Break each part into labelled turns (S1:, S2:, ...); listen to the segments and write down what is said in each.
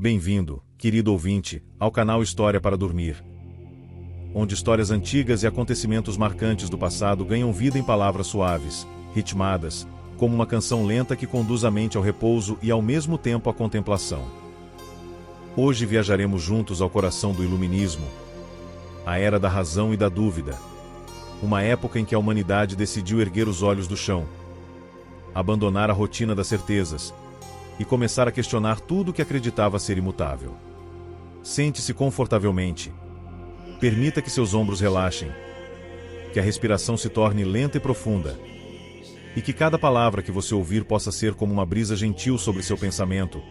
S1: Bem-vindo, querido ouvinte, ao canal História para Dormir, onde histórias antigas e acontecimentos marcantes do passado ganham vida em palavras suaves, ritmadas, como uma canção lenta que conduz a mente ao repouso e ao mesmo tempo à contemplação. Hoje viajaremos juntos ao coração do Iluminismo, a era da razão e da dúvida, uma época em que a humanidade decidiu erguer os olhos do chão, abandonar a rotina das certezas e começar a questionar tudo o que acreditava ser imutável. Sente-se confortavelmente. Permita que seus ombros relaxem, que a respiração se torne lenta e profunda, e que cada palavra que você ouvir possa ser como uma brisa gentil sobre seu pensamento,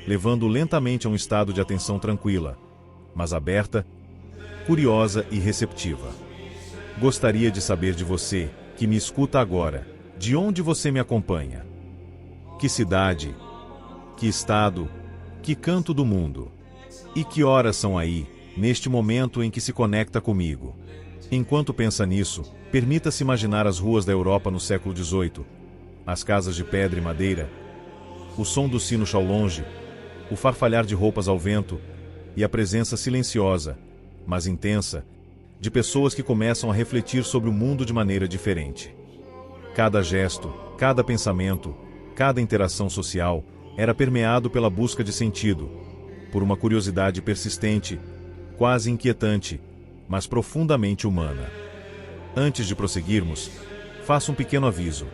S1: levando-o lentamente a um estado de atenção tranquila, mas aberta, curiosa e receptiva. Gostaria de saber de você, que me escuta agora, de onde você me acompanha. Que cidade, que estado, que canto do mundo, e que horas são aí, neste momento em que se conecta comigo. Enquanto pensa nisso, permita-se imaginar as ruas da Europa no século XVIII, as casas de pedra e madeira, o som do sino ao longe, o farfalhar de roupas ao vento e a presença silenciosa, mas intensa, de pessoas que começam a refletir sobre o mundo de maneira diferente. Cada gesto, cada pensamento, cada interação social era permeado pela busca de sentido, por uma curiosidade persistente, quase inquietante, mas profundamente humana. Antes de prosseguirmos, faço um pequeno aviso.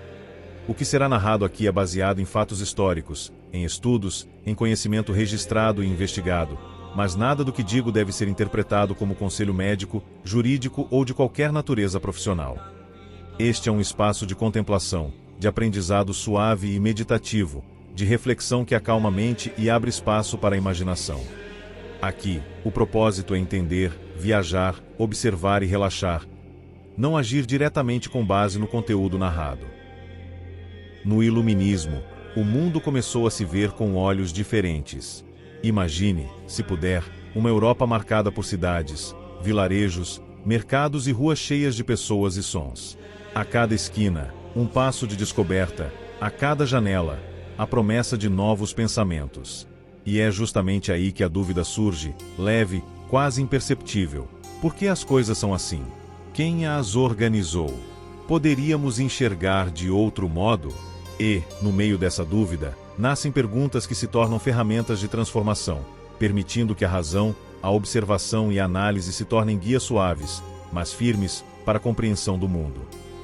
S1: O que será narrado aqui é baseado em fatos históricos, em estudos, em conhecimento registrado e investigado, mas nada do que digo deve ser interpretado como conselho médico, jurídico ou de qualquer natureza profissional. Este é um espaço de contemplação, de aprendizado suave e meditativo, de reflexão que acalma a mente e abre espaço para a imaginação. Aqui, o propósito é entender, viajar, observar e relaxar, não agir diretamente com base no conteúdo narrado. No Iluminismo, o mundo começou a se ver com olhos diferentes. Imagine, se puder, uma Europa marcada por cidades, vilarejos, mercados e ruas cheias de pessoas e sons. A cada esquina, um passo de descoberta, a cada janela, a promessa de novos pensamentos. E é justamente aí que a dúvida surge, leve, quase imperceptível. Por que as coisas são assim? Quem as organizou? Poderíamos enxergar de outro modo? E, no meio dessa dúvida, nascem perguntas que se tornam ferramentas de transformação, permitindo que a razão, a observação e a análise se tornem guias suaves, mas firmes, para a compreensão do mundo.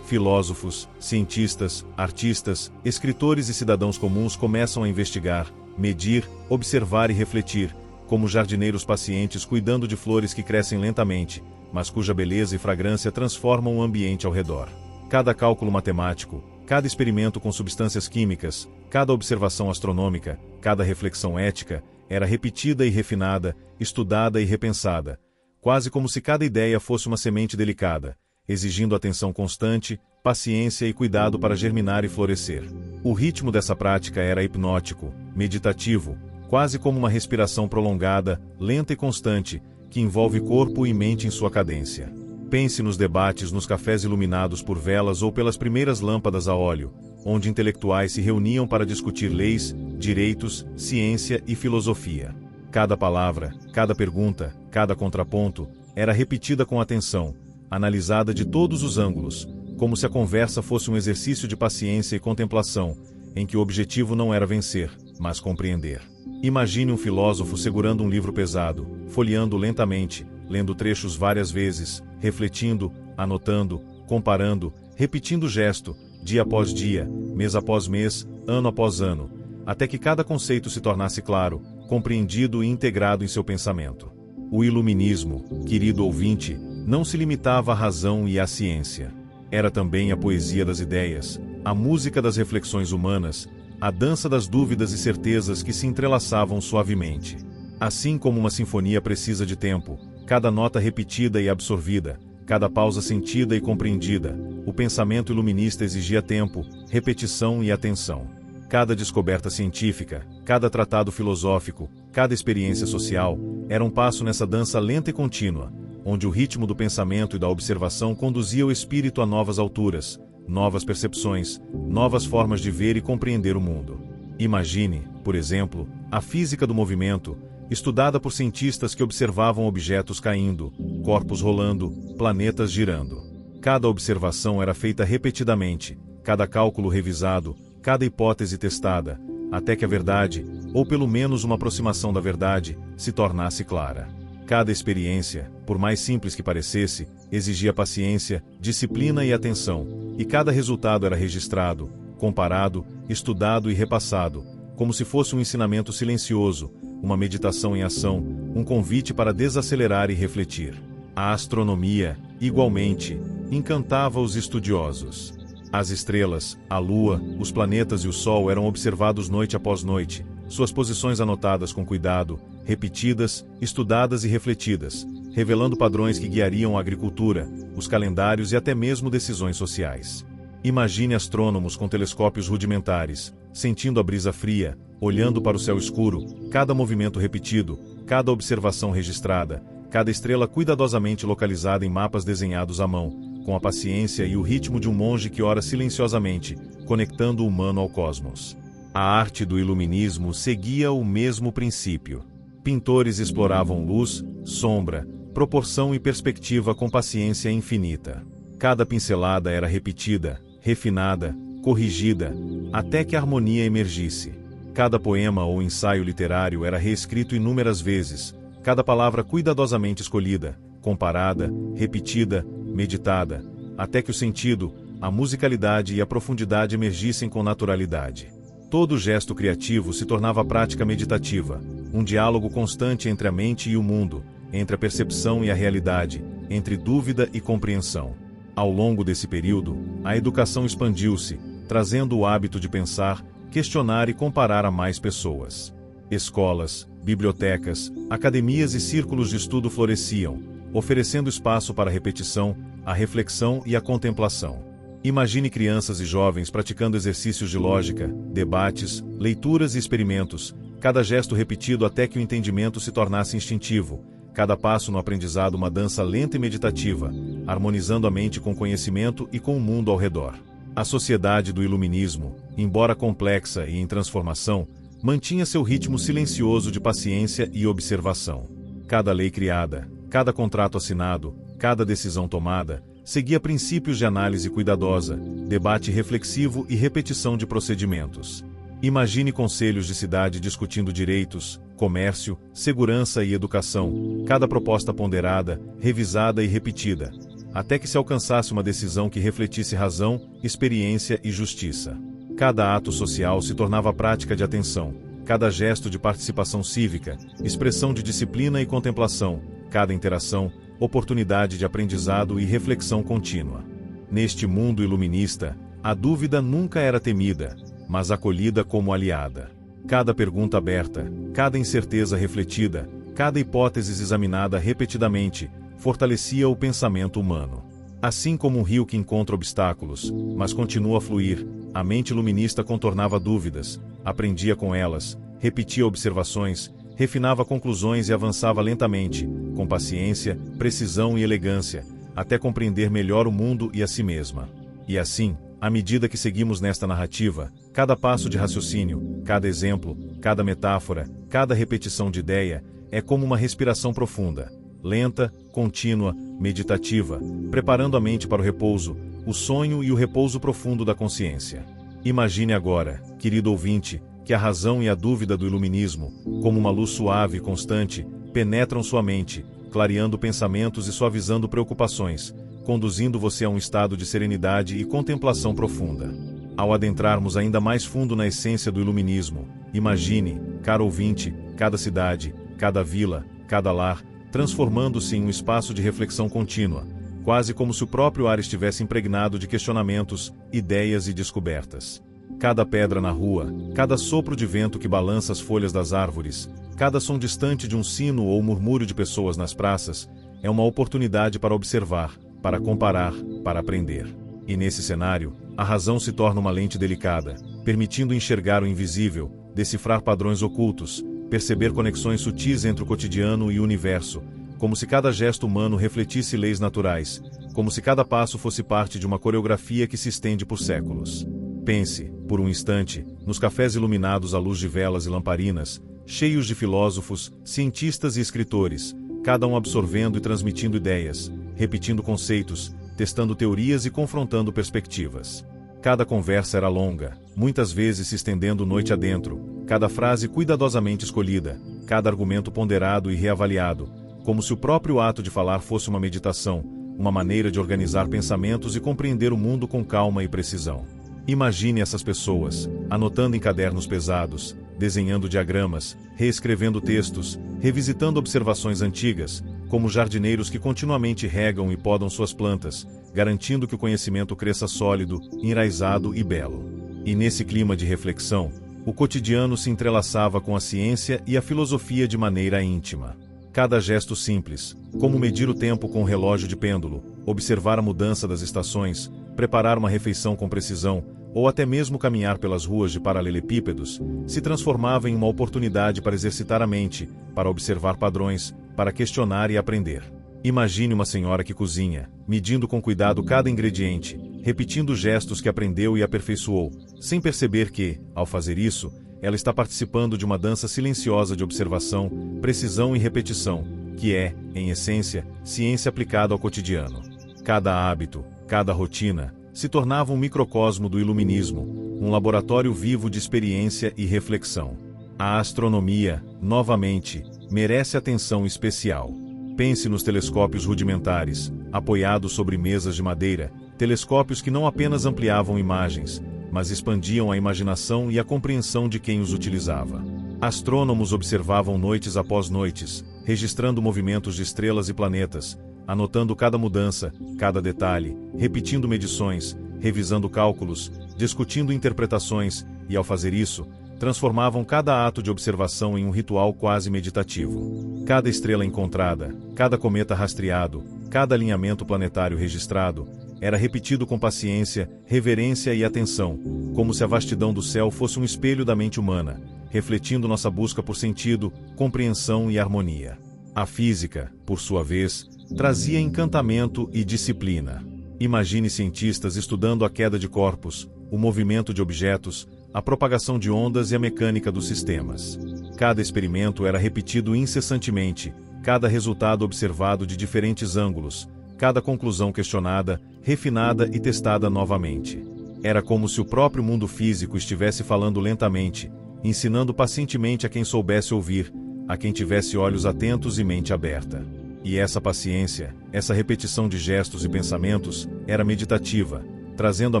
S1: Filósofos, cientistas, artistas, escritores e cidadãos comuns começam a investigar, medir, observar e refletir, como jardineiros pacientes cuidando de flores que crescem lentamente, mas cuja beleza e fragrância transformam o ambiente ao redor. Cada cálculo matemático, cada experimento com substâncias químicas, cada observação astronômica, cada reflexão ética, era repetida e refinada, estudada e repensada, quase como se cada ideia fosse uma semente delicada, exigindo atenção constante, paciência e cuidado para germinar e florescer. O ritmo dessa prática era hipnótico, meditativo, quase como uma respiração prolongada, lenta e constante, que envolve corpo e mente em sua cadência. Pense nos debates nos cafés iluminados por velas ou pelas primeiras lâmpadas a óleo, onde intelectuais se reuniam para discutir leis, direitos, ciência e filosofia. Cada palavra, cada pergunta, cada contraponto, era repetida com atenção, analisada de todos os ângulos, como se a conversa fosse um exercício de paciência e contemplação, em que o objetivo não era vencer, mas compreender. Imagine um filósofo segurando um livro pesado, folheando lentamente, lendo trechos várias vezes, refletindo, anotando, comparando, repetindo o gesto, dia após dia, mês após mês, ano após ano, até que cada conceito se tornasse claro, compreendido e integrado em seu pensamento. O Iluminismo, querido ouvinte, não se limitava à razão e à ciência. Era também a poesia das ideias, a música das reflexões humanas, a dança das dúvidas e certezas que se entrelaçavam suavemente. Assim como uma sinfonia precisa de tempo, cada nota repetida e absorvida, cada pausa sentida e compreendida, o pensamento iluminista exigia tempo, repetição e atenção. Cada descoberta científica, cada tratado filosófico, cada experiência social, era um passo nessa dança lenta e contínua, onde o ritmo do pensamento e da observação conduzia o espírito a novas alturas, novas percepções, novas formas de ver e compreender o mundo. Imagine, por exemplo, a física do movimento, estudada por cientistas que observavam objetos caindo, corpos rolando, planetas girando. Cada observação era feita repetidamente, cada cálculo revisado, cada hipótese testada, até que a verdade, ou pelo menos uma aproximação da verdade, se tornasse clara. Cada experiência, por mais simples que parecesse, exigia paciência, disciplina e atenção, e cada resultado era registrado, comparado, estudado e repassado, como se fosse um ensinamento silencioso, uma meditação em ação, um convite para desacelerar e refletir. A astronomia, igualmente, encantava os estudiosos. As estrelas, a lua, os planetas e o sol eram observados noite após noite, suas posições anotadas com cuidado, repetidas, estudadas e refletidas, revelando padrões que guiariam a agricultura, os calendários e até mesmo decisões sociais. Imagine astrônomos com telescópios rudimentares, sentindo a brisa fria, olhando para o céu escuro, cada movimento repetido, cada observação registrada, cada estrela cuidadosamente localizada em mapas desenhados à mão, com a paciência e o ritmo de um monge que ora silenciosamente, conectando o humano ao cosmos. A arte do iluminismo seguia o mesmo princípio. Pintores exploravam luz, sombra, proporção e perspectiva com paciência infinita. Cada pincelada era repetida, refinada, corrigida, até que a harmonia emergisse. Cada poema ou ensaio literário era reescrito inúmeras vezes, cada palavra cuidadosamente escolhida, comparada, repetida, meditada, até que o sentido, a musicalidade e a profundidade emergissem com naturalidade. Todo gesto criativo se tornava prática meditativa, um diálogo constante entre a mente e o mundo, entre a percepção e a realidade, entre dúvida e compreensão. Ao longo desse período, a educação expandiu-se, trazendo o hábito de pensar, questionar e comparar a mais pessoas. Escolas, bibliotecas, academias e círculos de estudo floresciam, oferecendo espaço para a repetição, a reflexão e a contemplação. Imagine crianças e jovens praticando exercícios de lógica, debates, leituras e experimentos, cada gesto repetido até que o entendimento se tornasse instintivo, cada passo no aprendizado uma dança lenta e meditativa, harmonizando a mente com o conhecimento e com o mundo ao redor. A sociedade do iluminismo, embora complexa e em transformação, mantinha seu ritmo silencioso de paciência e observação. Cada lei criada, cada contrato assinado, cada decisão tomada, seguia princípios de análise cuidadosa, debate reflexivo e repetição de procedimentos. Imagine conselhos de cidade discutindo direitos, comércio, segurança e educação, cada proposta ponderada, revisada e repetida, até que se alcançasse uma decisão que refletisse razão, experiência e justiça. Cada ato social se tornava prática de atenção, cada gesto de participação cívica, expressão de disciplina e contemplação, cada interação, oportunidade de aprendizado e reflexão contínua. Neste mundo iluminista, a dúvida nunca era temida, mas acolhida como aliada. Cada pergunta aberta, cada incerteza refletida, cada hipótese examinada repetidamente, fortalecia o pensamento humano. Assim como um rio que encontra obstáculos, mas continua a fluir, a mente iluminista contornava dúvidas, aprendia com elas, repetia observações, refinava conclusões e avançava lentamente, com paciência, precisão e elegância, até compreender melhor o mundo e a si mesma. E assim, à medida que seguimos nesta narrativa, cada passo de raciocínio, cada exemplo, cada metáfora, cada repetição de ideia, é como uma respiração profunda, lenta, contínua, meditativa, preparando a mente para o repouso, o sonho e o repouso profundo da consciência. Imagine agora, querido ouvinte, que a razão e a dúvida do iluminismo, como uma luz suave e constante, penetram sua mente, clareando pensamentos e suavizando preocupações, conduzindo você a um estado de serenidade e contemplação profunda. Ao adentrarmos ainda mais fundo na essência do iluminismo, imagine, caro ouvinte, cada cidade, cada vila, cada lar, transformando-se em um espaço de reflexão contínua, quase como se o próprio ar estivesse impregnado de questionamentos, ideias e descobertas. Cada pedra na rua, cada sopro de vento que balança as folhas das árvores, cada som distante de um sino ou murmúrio de pessoas nas praças, é uma oportunidade para observar, para comparar, para aprender. E nesse cenário, a razão se torna uma lente delicada, permitindo enxergar o invisível, decifrar padrões ocultos, perceber conexões sutis entre o cotidiano e o universo, como se cada gesto humano refletisse leis naturais, como se cada passo fosse parte de uma coreografia que se estende por séculos. Pense, por um instante, nos cafés iluminados à luz de velas e lamparinas, cheios de filósofos, cientistas e escritores, cada um absorvendo e transmitindo ideias, repetindo conceitos, testando teorias e confrontando perspectivas. Cada conversa era longa, muitas vezes se estendendo noite adentro, cada frase cuidadosamente escolhida, cada argumento ponderado e reavaliado, como se o próprio ato de falar fosse uma meditação, uma maneira de organizar pensamentos e compreender o mundo com calma e precisão. Imagine essas pessoas, anotando em cadernos pesados, desenhando diagramas, reescrevendo textos, revisitando observações antigas, como jardineiros que continuamente regam e podam suas plantas, garantindo que o conhecimento cresça sólido, enraizado e belo. E nesse clima de reflexão, o cotidiano se entrelaçava com a ciência e a filosofia de maneira íntima. Cada gesto simples, como medir o tempo com um relógio de pêndulo, observar a mudança das estações, preparar uma refeição com precisão, ou até mesmo caminhar pelas ruas de paralelepípedos, se transformava em uma oportunidade para exercitar a mente, para observar padrões, para questionar e aprender. Imagine uma senhora que cozinha, medindo com cuidado cada ingrediente, repetindo gestos que aprendeu e aperfeiçoou, sem perceber que, ao fazer isso, ela está participando de uma dança silenciosa de observação, precisão e repetição, que é, em essência, ciência aplicada ao cotidiano. Cada hábito, cada rotina, se tornava um microcosmo do iluminismo, um laboratório vivo de experiência e reflexão. A astronomia, novamente, merece atenção especial. Pense nos telescópios rudimentares, apoiados sobre mesas de madeira, telescópios que não apenas ampliavam imagens, mas expandiam a imaginação e a compreensão de quem os utilizava. Astrônomos observavam noites após noites, registrando movimentos de estrelas e planetas, anotando cada mudança, cada detalhe, repetindo medições, revisando cálculos, discutindo interpretações, e ao fazer isso, transformavam cada ato de observação em um ritual quase meditativo. Cada estrela encontrada, cada cometa rastreado, cada alinhamento planetário registrado, era repetido com paciência, reverência e atenção, como se a vastidão do céu fosse um espelho da mente humana, refletindo nossa busca por sentido, compreensão e harmonia. A física, por sua vez, trazia encantamento e disciplina. Imagine cientistas estudando a queda de corpos, o movimento de objetos, a propagação de ondas e a mecânica dos sistemas. Cada experimento era repetido incessantemente, cada resultado observado de diferentes ângulos, cada conclusão questionada, refinada e testada novamente. Era como se o próprio mundo físico estivesse falando lentamente, ensinando pacientemente a quem soubesse ouvir, a quem tivesse olhos atentos e mente aberta. E essa paciência, essa repetição de gestos e pensamentos, era meditativa, trazendo à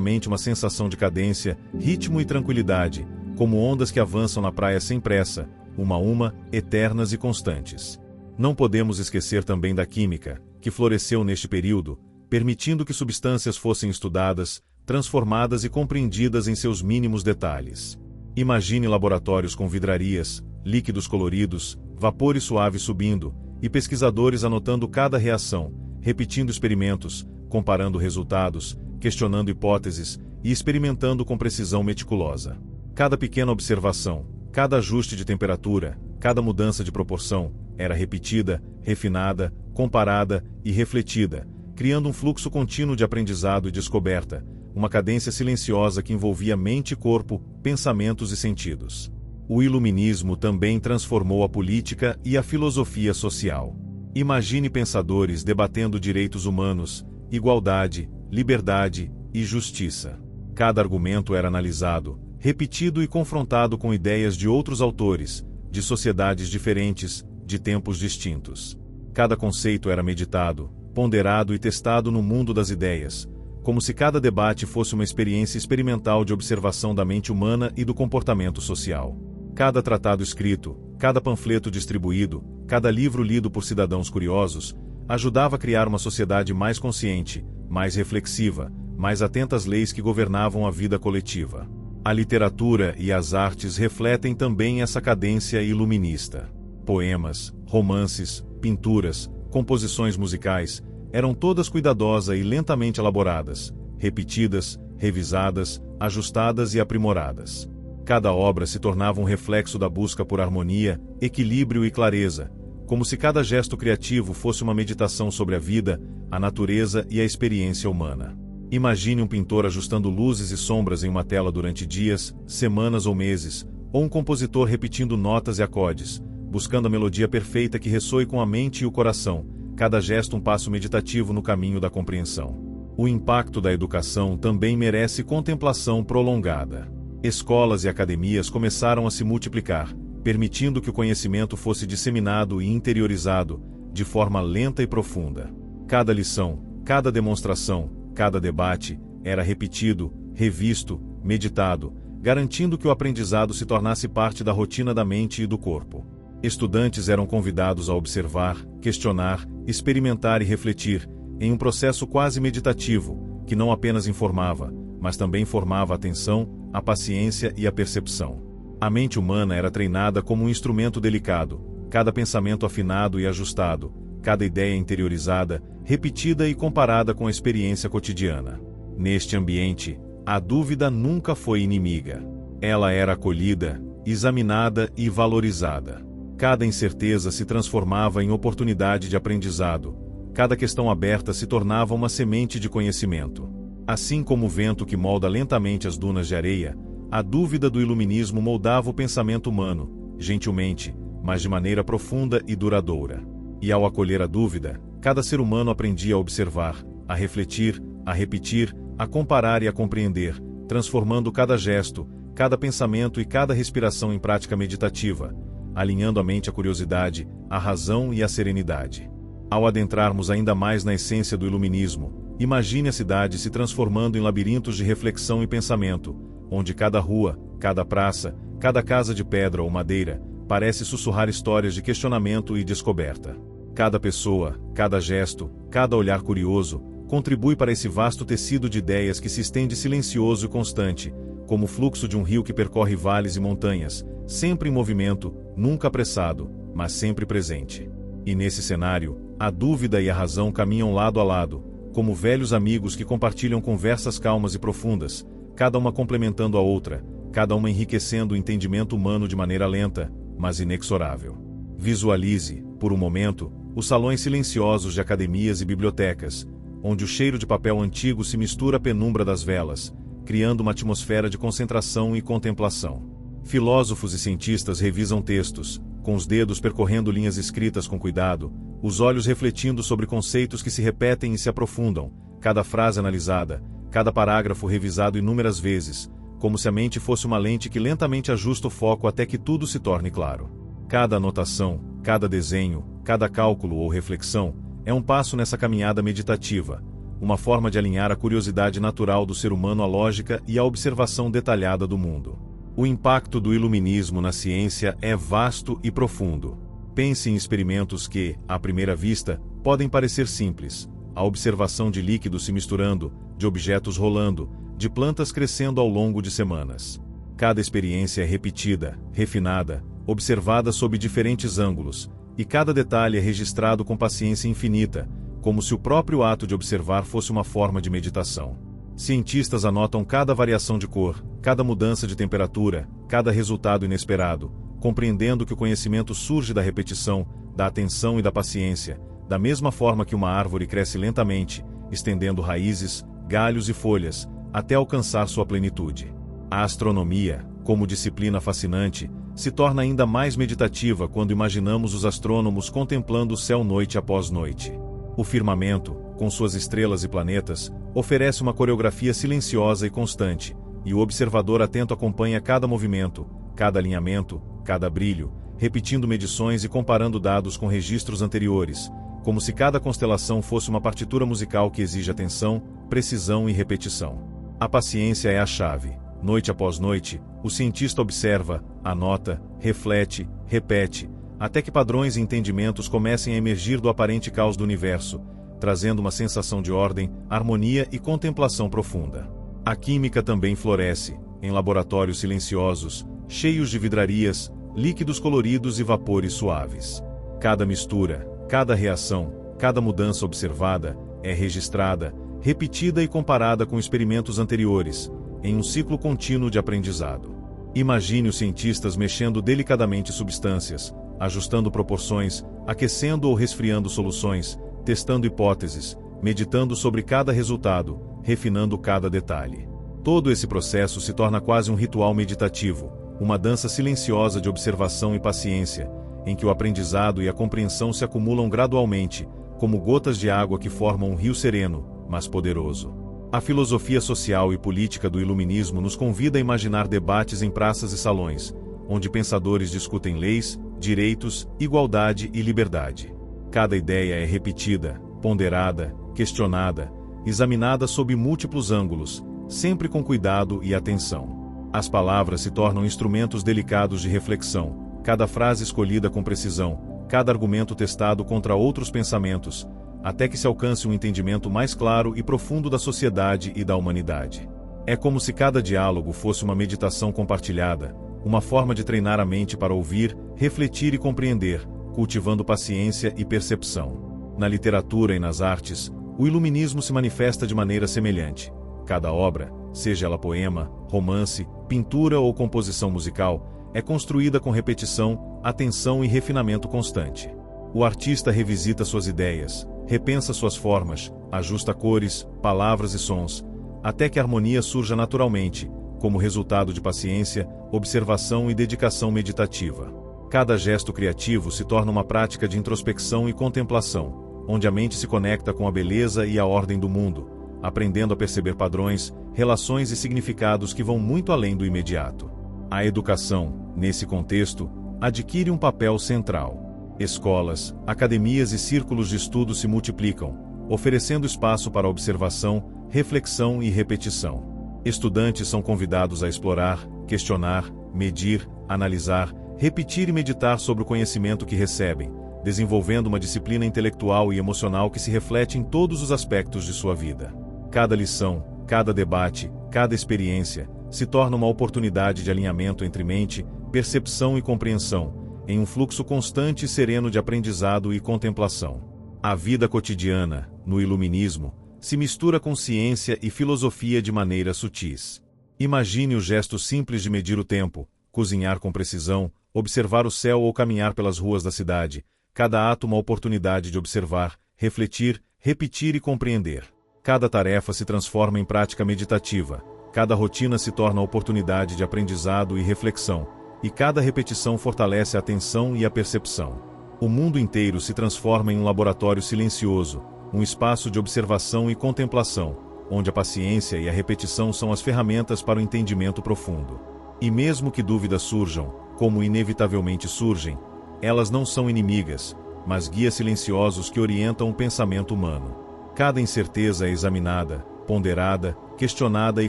S1: mente uma sensação de cadência, ritmo e tranquilidade, como ondas que avançam na praia sem pressa, uma a uma, eternas e constantes. Não podemos esquecer também da química, que floresceu neste período, permitindo que substâncias fossem estudadas, transformadas e compreendidas em seus mínimos detalhes. Imagine laboratórios com vidrarias, líquidos coloridos, vapores suaves subindo, e pesquisadores anotando cada reação, repetindo experimentos, comparando resultados, questionando hipóteses e experimentando com precisão meticulosa. Cada pequena observação, cada ajuste de temperatura, cada mudança de proporção, era repetida, refinada, comparada e refletida, criando um fluxo contínuo de aprendizado e descoberta, uma cadência silenciosa que envolvia mente e corpo, pensamentos e sentidos. O iluminismo também transformou a política e a filosofia social. Imagine pensadores debatendo direitos humanos, igualdade, liberdade e justiça. Cada argumento era analisado, repetido e confrontado com ideias de outros autores, de sociedades diferentes, de tempos distintos. Cada conceito era meditado, ponderado e testado no mundo das ideias, como se cada debate fosse uma experiência experimental de observação da mente humana e do comportamento social. Cada tratado escrito, cada panfleto distribuído, cada livro lido por cidadãos curiosos, ajudava a criar uma sociedade mais consciente, mais reflexiva, mais atenta às leis que governavam a vida coletiva. A literatura e as artes refletem também essa cadência iluminista. Poemas, romances, pinturas, composições musicais, eram todas cuidadosas e lentamente elaboradas, repetidas, revisadas, ajustadas e aprimoradas. Cada obra se tornava um reflexo da busca por harmonia, equilíbrio e clareza, como se cada gesto criativo fosse uma meditação sobre a vida, a natureza e a experiência humana. Imagine um pintor ajustando luzes e sombras em uma tela durante dias, semanas ou meses, ou um compositor repetindo notas e acordes, buscando a melodia perfeita que ressoe com a mente e o coração, cada gesto um passo meditativo no caminho da compreensão. O impacto da educação também merece contemplação prolongada. Escolas e academias começaram a se multiplicar, permitindo que o conhecimento fosse disseminado e interiorizado, de forma lenta e profunda. Cada lição, cada demonstração, cada debate, era repetido, revisto, meditado, garantindo que o aprendizado se tornasse parte da rotina da mente e do corpo. Estudantes eram convidados a observar, questionar, experimentar e refletir, em um processo quase meditativo, que não apenas informava, mas também formava a atenção, a paciência e a percepção. A mente humana era treinada como um instrumento delicado, cada pensamento afinado e ajustado, cada ideia interiorizada, repetida e comparada com a experiência cotidiana. Neste ambiente, a dúvida nunca foi inimiga. Ela era acolhida, examinada e valorizada. Cada incerteza se transformava em oportunidade de aprendizado. Cada questão aberta se tornava uma semente de conhecimento. Assim como o vento que molda lentamente as dunas de areia, a dúvida do iluminismo moldava o pensamento humano, gentilmente, mas de maneira profunda e duradoura. E ao acolher a dúvida, cada ser humano aprendia a observar, a refletir, a repetir, a comparar e a compreender, transformando cada gesto, cada pensamento e cada respiração em prática meditativa, alinhando a mente à curiosidade, à razão e à serenidade. Ao adentrarmos ainda mais na essência do iluminismo, imagine a cidade se transformando em labirintos de reflexão e pensamento, onde cada rua, cada praça, cada casa de pedra ou madeira, parece sussurrar histórias de questionamento e descoberta. Cada pessoa, cada gesto, cada olhar curioso, contribui para esse vasto tecido de ideias que se estende silencioso e constante, como o fluxo de um rio que percorre vales e montanhas, sempre em movimento, nunca apressado, mas sempre presente. E nesse cenário, a dúvida e a razão caminham lado a lado, como velhos amigos que compartilham conversas calmas e profundas, cada uma complementando a outra, cada uma enriquecendo o entendimento humano de maneira lenta, mas inexorável. Visualize, por um momento, os salões silenciosos de academias e bibliotecas, onde o cheiro de papel antigo se mistura à penumbra das velas, criando uma atmosfera de concentração e contemplação. Filósofos e cientistas revisam textos, com os dedos percorrendo linhas escritas com cuidado, os olhos refletindo sobre conceitos que se repetem e se aprofundam, cada frase analisada, cada parágrafo revisado inúmeras vezes, como se a mente fosse uma lente que lentamente ajusta o foco até que tudo se torne claro. Cada anotação, cada desenho, cada cálculo ou reflexão, é um passo nessa caminhada meditativa, uma forma de alinhar a curiosidade natural do ser humano à lógica e à observação detalhada do mundo. O impacto do iluminismo na ciência é vasto e profundo. Pense em experimentos que, à primeira vista, podem parecer simples: a observação de líquidos se misturando, de objetos rolando, de plantas crescendo ao longo de semanas. Cada experiência é repetida, refinada, observada sob diferentes ângulos, e cada detalhe é registrado com paciência infinita, como se o próprio ato de observar fosse uma forma de meditação. Cientistas anotam cada variação de cor, cada mudança de temperatura, cada resultado inesperado, compreendendo que o conhecimento surge da repetição, da atenção e da paciência, da mesma forma que uma árvore cresce lentamente, estendendo raízes, galhos e folhas, até alcançar sua plenitude. A astronomia, como disciplina fascinante, se torna ainda mais meditativa quando imaginamos os astrônomos contemplando o céu noite após noite. O firmamento, com suas estrelas e planetas, oferece uma coreografia silenciosa e constante, e o observador atento acompanha cada movimento, cada alinhamento, cada brilho, repetindo medições e comparando dados com registros anteriores, como se cada constelação fosse uma partitura musical que exige atenção, precisão e repetição. A paciência é a chave. Noite após noite, o cientista observa, anota, reflete, repete, até que padrões e entendimentos comecem a emergir do aparente caos do universo, trazendo uma sensação de ordem, harmonia e contemplação profunda. A química também floresce, em laboratórios silenciosos, cheios de vidrarias, líquidos coloridos e vapores suaves. Cada mistura, cada reação, cada mudança observada, é registrada, repetida e comparada com experimentos anteriores, em um ciclo contínuo de aprendizado. Imagine os cientistas mexendo delicadamente substâncias, ajustando proporções, aquecendo ou resfriando soluções, testando hipóteses, meditando sobre cada resultado, refinando cada detalhe. Todo esse processo se torna quase um ritual meditativo, uma dança silenciosa de observação e paciência, em que o aprendizado e a compreensão se acumulam gradualmente, como gotas de água que formam um rio sereno, mas poderoso. A filosofia social e política do Iluminismo nos convida a imaginar debates em praças e salões, onde pensadores discutem leis, direitos, igualdade e liberdade. Cada ideia é repetida, ponderada, questionada, examinada sob múltiplos ângulos, sempre com cuidado e atenção. As palavras se tornam instrumentos delicados de reflexão, cada frase escolhida com precisão, cada argumento testado contra outros pensamentos, até que se alcance um entendimento mais claro e profundo da sociedade e da humanidade. É como se cada diálogo fosse uma meditação compartilhada, uma forma de treinar a mente para ouvir, refletir e compreender, cultivando paciência e percepção. Na literatura e nas artes, o Iluminismo se manifesta de maneira semelhante. Cada obra, seja ela poema, romance, pintura ou composição musical, é construída com repetição, atenção e refinamento constante. O artista revisita suas ideias, repensa suas formas, ajusta cores, palavras e sons, até que a harmonia surja naturalmente, como resultado de paciência, observação e dedicação meditativa. Cada gesto criativo se torna uma prática de introspecção e contemplação, onde a mente se conecta com a beleza e a ordem do mundo, aprendendo a perceber padrões, relações e significados que vão muito além do imediato. A educação, nesse contexto, adquire um papel central. Escolas, academias e círculos de estudo se multiplicam, oferecendo espaço para observação, reflexão e repetição. Estudantes são convidados a explorar, questionar, medir, analisar, repetir e meditar sobre o conhecimento que recebem, desenvolvendo uma disciplina intelectual e emocional que se reflete em todos os aspectos de sua vida. Cada lição, cada debate, cada experiência, se torna uma oportunidade de alinhamento entre mente, percepção e compreensão, em um fluxo constante e sereno de aprendizado e contemplação. A vida cotidiana, no Iluminismo, se mistura com ciência e filosofia de maneira sutis. Imagine o gesto simples de medir o tempo, cozinhar com precisão, observar o céu ou caminhar pelas ruas da cidade, cada ato uma oportunidade de observar, refletir, repetir e compreender. Cada tarefa se transforma em prática meditativa, cada rotina se torna oportunidade de aprendizado e reflexão, e cada repetição fortalece a atenção e a percepção. O mundo inteiro se transforma em um laboratório silencioso, um espaço de observação e contemplação, onde a paciência e a repetição são as ferramentas para o entendimento profundo. E mesmo que dúvidas surjam, como inevitavelmente surgem, elas não são inimigas, mas guias silenciosos que orientam o pensamento humano. Cada incerteza é examinada, ponderada, questionada e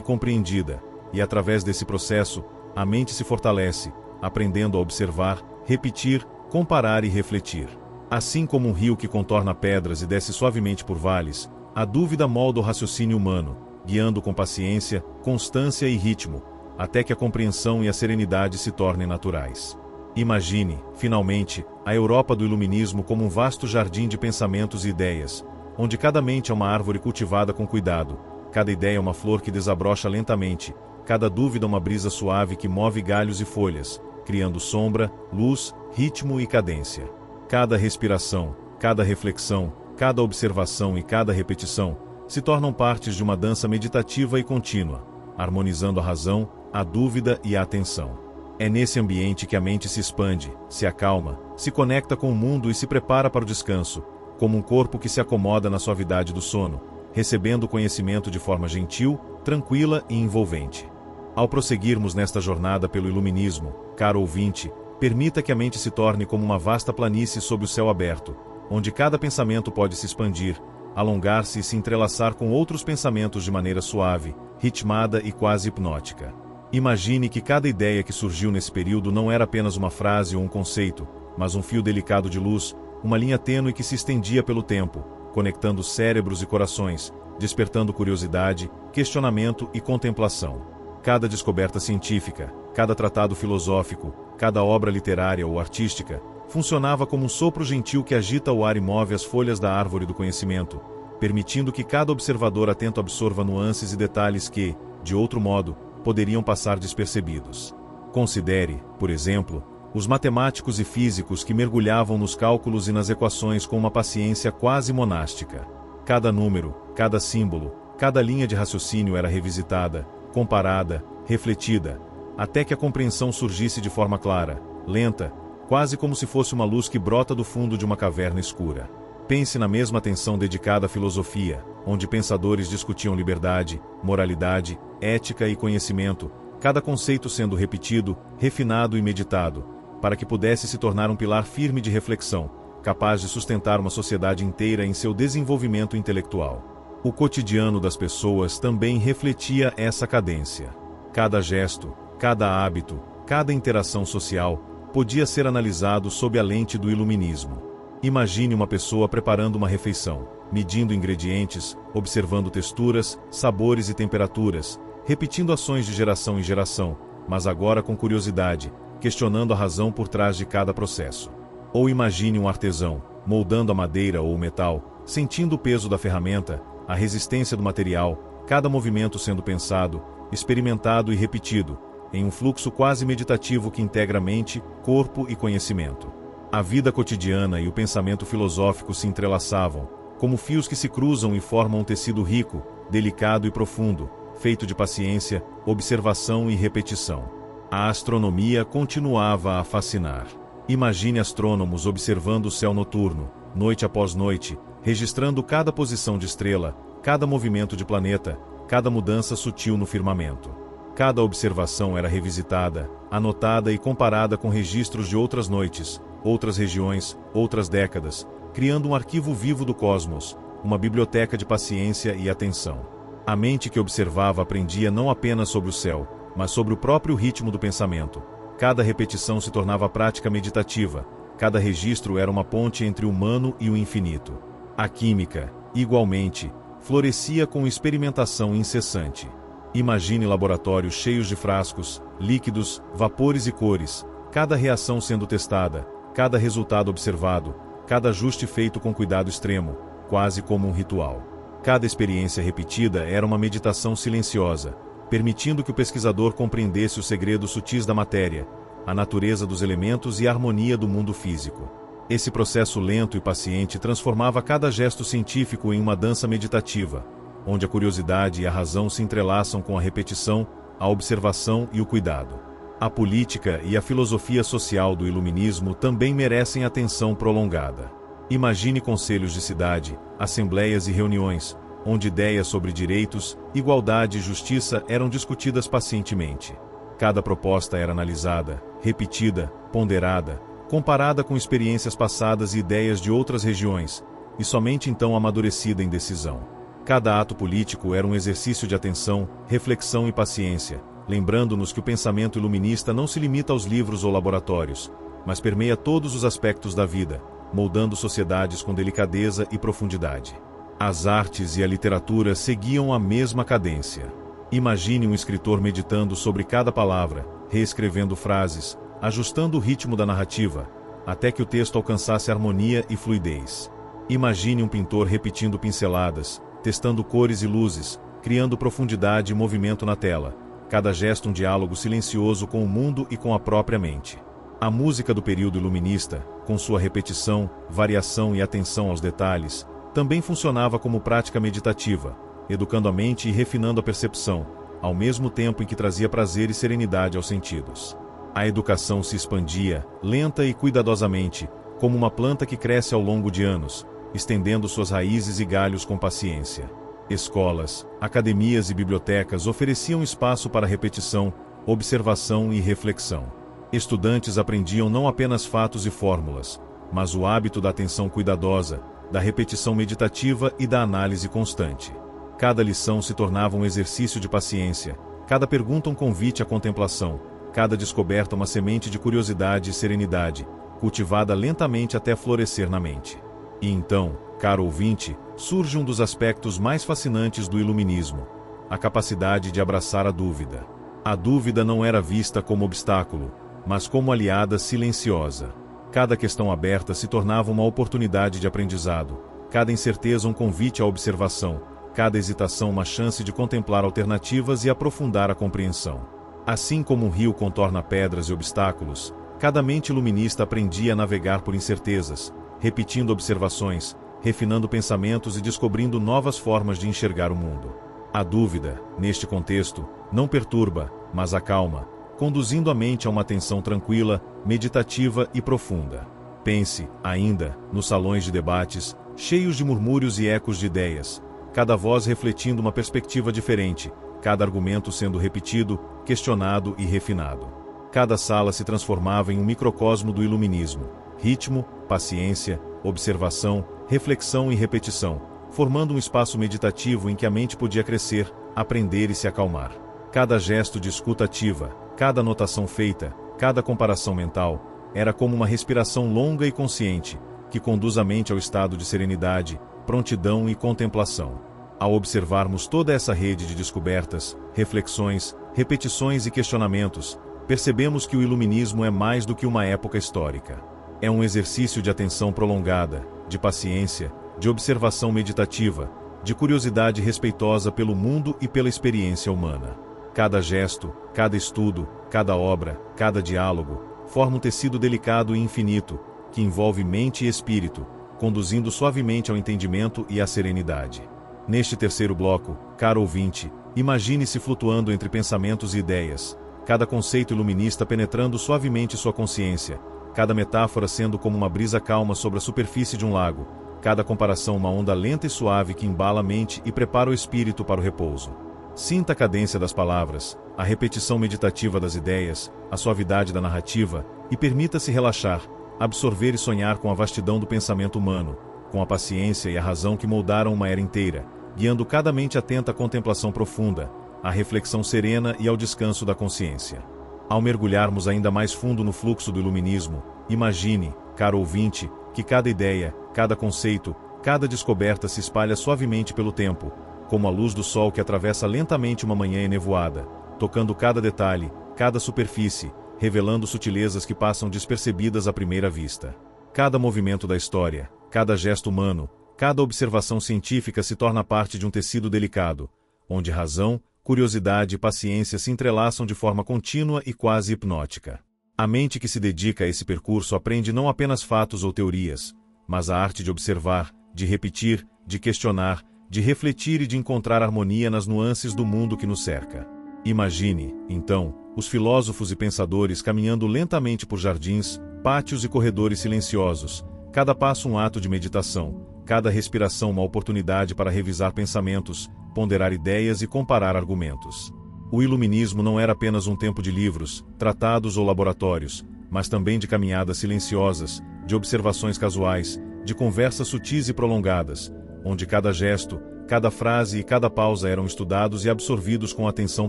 S1: compreendida, e através desse processo, a mente se fortalece, aprendendo a observar, repetir, comparar e refletir. Assim como um rio que contorna pedras e desce suavemente por vales, a dúvida molda o raciocínio humano, guiando com paciência, constância e ritmo, até que a compreensão e a serenidade se tornem naturais. Imagine, finalmente, a Europa do Iluminismo como um vasto jardim de pensamentos e ideias, onde cada mente é uma árvore cultivada com cuidado, cada ideia é uma flor que desabrocha lentamente, cada dúvida uma brisa suave que move galhos e folhas, criando sombra, luz, ritmo e cadência. Cada respiração, cada reflexão, cada observação e cada repetição se tornam partes de uma dança meditativa e contínua, harmonizando a razão, a dúvida e a atenção. É nesse ambiente que a mente se expande, se acalma, se conecta com o mundo e se prepara para o descanso, como um corpo que se acomoda na suavidade do sono, recebendo o conhecimento de forma gentil, tranquila e envolvente. Ao prosseguirmos nesta jornada pelo Iluminismo, caro ouvinte, permita que a mente se torne como uma vasta planície sob o céu aberto, onde cada pensamento pode se expandir, alongar-se e se entrelaçar com outros pensamentos de maneira suave, ritmada e quase hipnótica. Imagine que cada ideia que surgiu nesse período não era apenas uma frase ou um conceito, mas um fio delicado de luz, uma linha tênue que se estendia pelo tempo, conectando cérebros e corações, despertando curiosidade, questionamento e contemplação. Cada descoberta científica, cada tratado filosófico, cada obra literária ou artística, funcionava como um sopro gentil que agita o ar e move as folhas da árvore do conhecimento, permitindo que cada observador atento absorva nuances e detalhes que, de outro modo, poderiam passar despercebidos. Considere, por exemplo, os matemáticos e físicos que mergulhavam nos cálculos e nas equações com uma paciência quase monástica. Cada número, cada símbolo, Cada linha de raciocínio era revisitada, comparada, refletida, até que a compreensão surgisse de forma clara, lenta, quase como se fosse uma luz que brota do fundo de uma caverna escura. Pense na mesma atenção dedicada à filosofia, onde pensadores discutiam liberdade, moralidade, ética e conhecimento, cada conceito sendo repetido, refinado e meditado, para que pudesse se tornar um pilar firme de reflexão, capaz de sustentar uma sociedade inteira em seu desenvolvimento intelectual. O cotidiano das pessoas também refletia essa cadência. Cada gesto, cada hábito, cada interação social podia ser analisado sob a lente do iluminismo. Imagine uma pessoa preparando uma refeição, medindo ingredientes, observando texturas, sabores e temperaturas, repetindo ações de geração em geração, mas agora com curiosidade, questionando a razão por trás de cada processo. Ou imagine um artesão, moldando a madeira ou o metal, sentindo o peso da ferramenta, a resistência do material, cada movimento sendo pensado, experimentado e repetido, em um fluxo quase meditativo que integra mente, corpo e conhecimento. A vida cotidiana e o pensamento filosófico se entrelaçavam, como fios que se cruzam e formam um tecido rico, delicado e profundo, feito de paciência, observação e repetição. A astronomia continuava a fascinar. Imagine astrônomos observando o céu noturno, noite após noite, registrando cada posição de estrela, cada movimento de planeta, cada mudança sutil no firmamento. Cada observação era revisitada, anotada e comparada com registros de outras noites, outras regiões, outras décadas, criando um arquivo vivo do cosmos, uma biblioteca de paciência e atenção. A mente que observava aprendia não apenas sobre o céu, mas sobre o próprio ritmo do pensamento. Cada repetição se tornava prática meditativa, cada registro era uma ponte entre o humano e o infinito. A química, igualmente, florescia com experimentação incessante. Imagine laboratórios cheios de frascos, líquidos, vapores e cores, cada reação sendo testada, cada resultado observado, cada ajuste feito com cuidado extremo, quase como um ritual. Cada experiência repetida era uma meditação silenciosa, permitindo que o pesquisador compreendesse os segredos sutis da matéria, a natureza dos elementos e a harmonia do mundo físico. Esse processo lento e paciente transformava cada gesto científico em uma dança meditativa, onde a curiosidade e a razão se entrelaçam com a repetição, a observação e o cuidado. A política e a filosofia social do iluminismo também merecem atenção prolongada. Imagine conselhos de cidade, assembleias e reuniões, onde ideias sobre direitos, igualdade e justiça eram discutidas pacientemente. Cada proposta era analisada, repetida, ponderada, comparada com experiências passadas e ideias de outras regiões, e somente então amadurecida em decisão. Cada ato político era um exercício de atenção, reflexão e paciência, lembrando-nos que o pensamento iluminista não se limita aos livros ou laboratórios, mas permeia todos os aspectos da vida, moldando sociedades com delicadeza e profundidade. As artes e a literatura seguiam a mesma cadência. Imagine um escritor meditando sobre cada palavra, reescrevendo frases, ajustando o ritmo da narrativa, até que o texto alcançasse harmonia e fluidez. Imagine um pintor repetindo pinceladas, testando cores e luzes, criando profundidade e movimento na tela, cada gesto um diálogo silencioso com o mundo e com a própria mente. A música do período iluminista, com sua repetição, variação e atenção aos detalhes, também funcionava como prática meditativa, educando a mente e refinando a percepção, ao mesmo tempo em que trazia prazer e serenidade aos sentidos. A educação se expandia, lenta e cuidadosamente, como uma planta que cresce ao longo de anos, estendendo suas raízes e galhos com paciência. Escolas, academias e bibliotecas ofereciam espaço para repetição, observação e reflexão. Estudantes aprendiam não apenas fatos e fórmulas, mas o hábito da atenção cuidadosa, da repetição meditativa e da análise constante. Cada lição se tornava um exercício de paciência, cada pergunta um convite à contemplação, cada descoberta uma semente de curiosidade e serenidade, cultivada lentamente até florescer na mente. E então, caro ouvinte, surge um dos aspectos mais fascinantes do iluminismo: a capacidade de abraçar a dúvida. A dúvida não era vista como obstáculo, mas como aliada silenciosa. Cada questão aberta se tornava uma oportunidade de aprendizado, cada incerteza um convite à observação, cada hesitação uma chance de contemplar alternativas e aprofundar a compreensão. Assim como um rio contorna pedras e obstáculos, cada mente iluminista aprendia a navegar por incertezas, repetindo observações, refinando pensamentos e descobrindo novas formas de enxergar o mundo. A dúvida, neste contexto, não perturba, mas acalma, conduzindo a mente a uma atenção tranquila, meditativa e profunda. Pense, ainda, nos salões de debates, cheios de murmúrios e ecos de ideias, cada voz refletindo uma perspectiva diferente, cada argumento sendo repetido, questionado e refinado. Cada sala se transformava em um microcosmo do iluminismo: ritmo, paciência, observação, reflexão e repetição, formando um espaço meditativo em que a mente podia crescer, aprender e se acalmar. Cada gesto de escuta ativa, cada anotação feita, cada comparação mental, era como uma respiração longa e consciente, que conduz a mente ao estado de serenidade, prontidão e contemplação. Ao observarmos toda essa rede de descobertas, reflexões, repetições e questionamentos, percebemos que o iluminismo é mais do que uma época histórica. É um exercício de atenção prolongada, de paciência, de observação meditativa, de curiosidade respeitosa pelo mundo e pela experiência humana. Cada gesto, cada estudo, cada obra, cada diálogo, forma um tecido delicado e infinito, que envolve mente e espírito, conduzindo suavemente ao entendimento e à serenidade. Neste terceiro bloco, caro ouvinte, imagine-se flutuando entre pensamentos e ideias, cada conceito iluminista penetrando suavemente sua consciência, cada metáfora sendo como uma brisa calma sobre a superfície de um lago, cada comparação uma onda lenta e suave que embala a mente e prepara o espírito para o repouso. Sinta a cadência das palavras, a repetição meditativa das ideias, a suavidade da narrativa, e permita-se relaxar, absorver e sonhar com a vastidão do pensamento humano, com a paciência e a razão que moldaram uma era inteira, guiando cada mente atenta à contemplação profunda, à reflexão serena e ao descanso da consciência. Ao mergulharmos ainda mais fundo no fluxo do iluminismo, imagine, caro ouvinte, que cada ideia, cada conceito, cada descoberta se espalha suavemente pelo tempo, como a luz do sol que atravessa lentamente uma manhã enevoada, tocando cada detalhe, cada superfície, revelando sutilezas que passam despercebidas à primeira vista. Cada movimento da história, cada gesto humano, cada observação científica se torna parte de um tecido delicado, onde razão, curiosidade e paciência se entrelaçam de forma contínua e quase hipnótica. A mente que se dedica a esse percurso aprende não apenas fatos ou teorias, mas a arte de observar, de repetir, de questionar, de refletir e de encontrar harmonia nas nuances do mundo que nos cerca. Imagine, então, os filósofos e pensadores caminhando lentamente por jardins, pátios e corredores silenciosos, cada passo um ato de meditação, cada respiração uma oportunidade para revisar pensamentos, ponderar ideias e comparar argumentos. O iluminismo não era apenas um tempo de livros, tratados ou laboratórios, mas também de caminhadas silenciosas, de observações casuais, de conversas sutis e prolongadas, onde cada gesto, cada frase e cada pausa eram estudados e absorvidos com atenção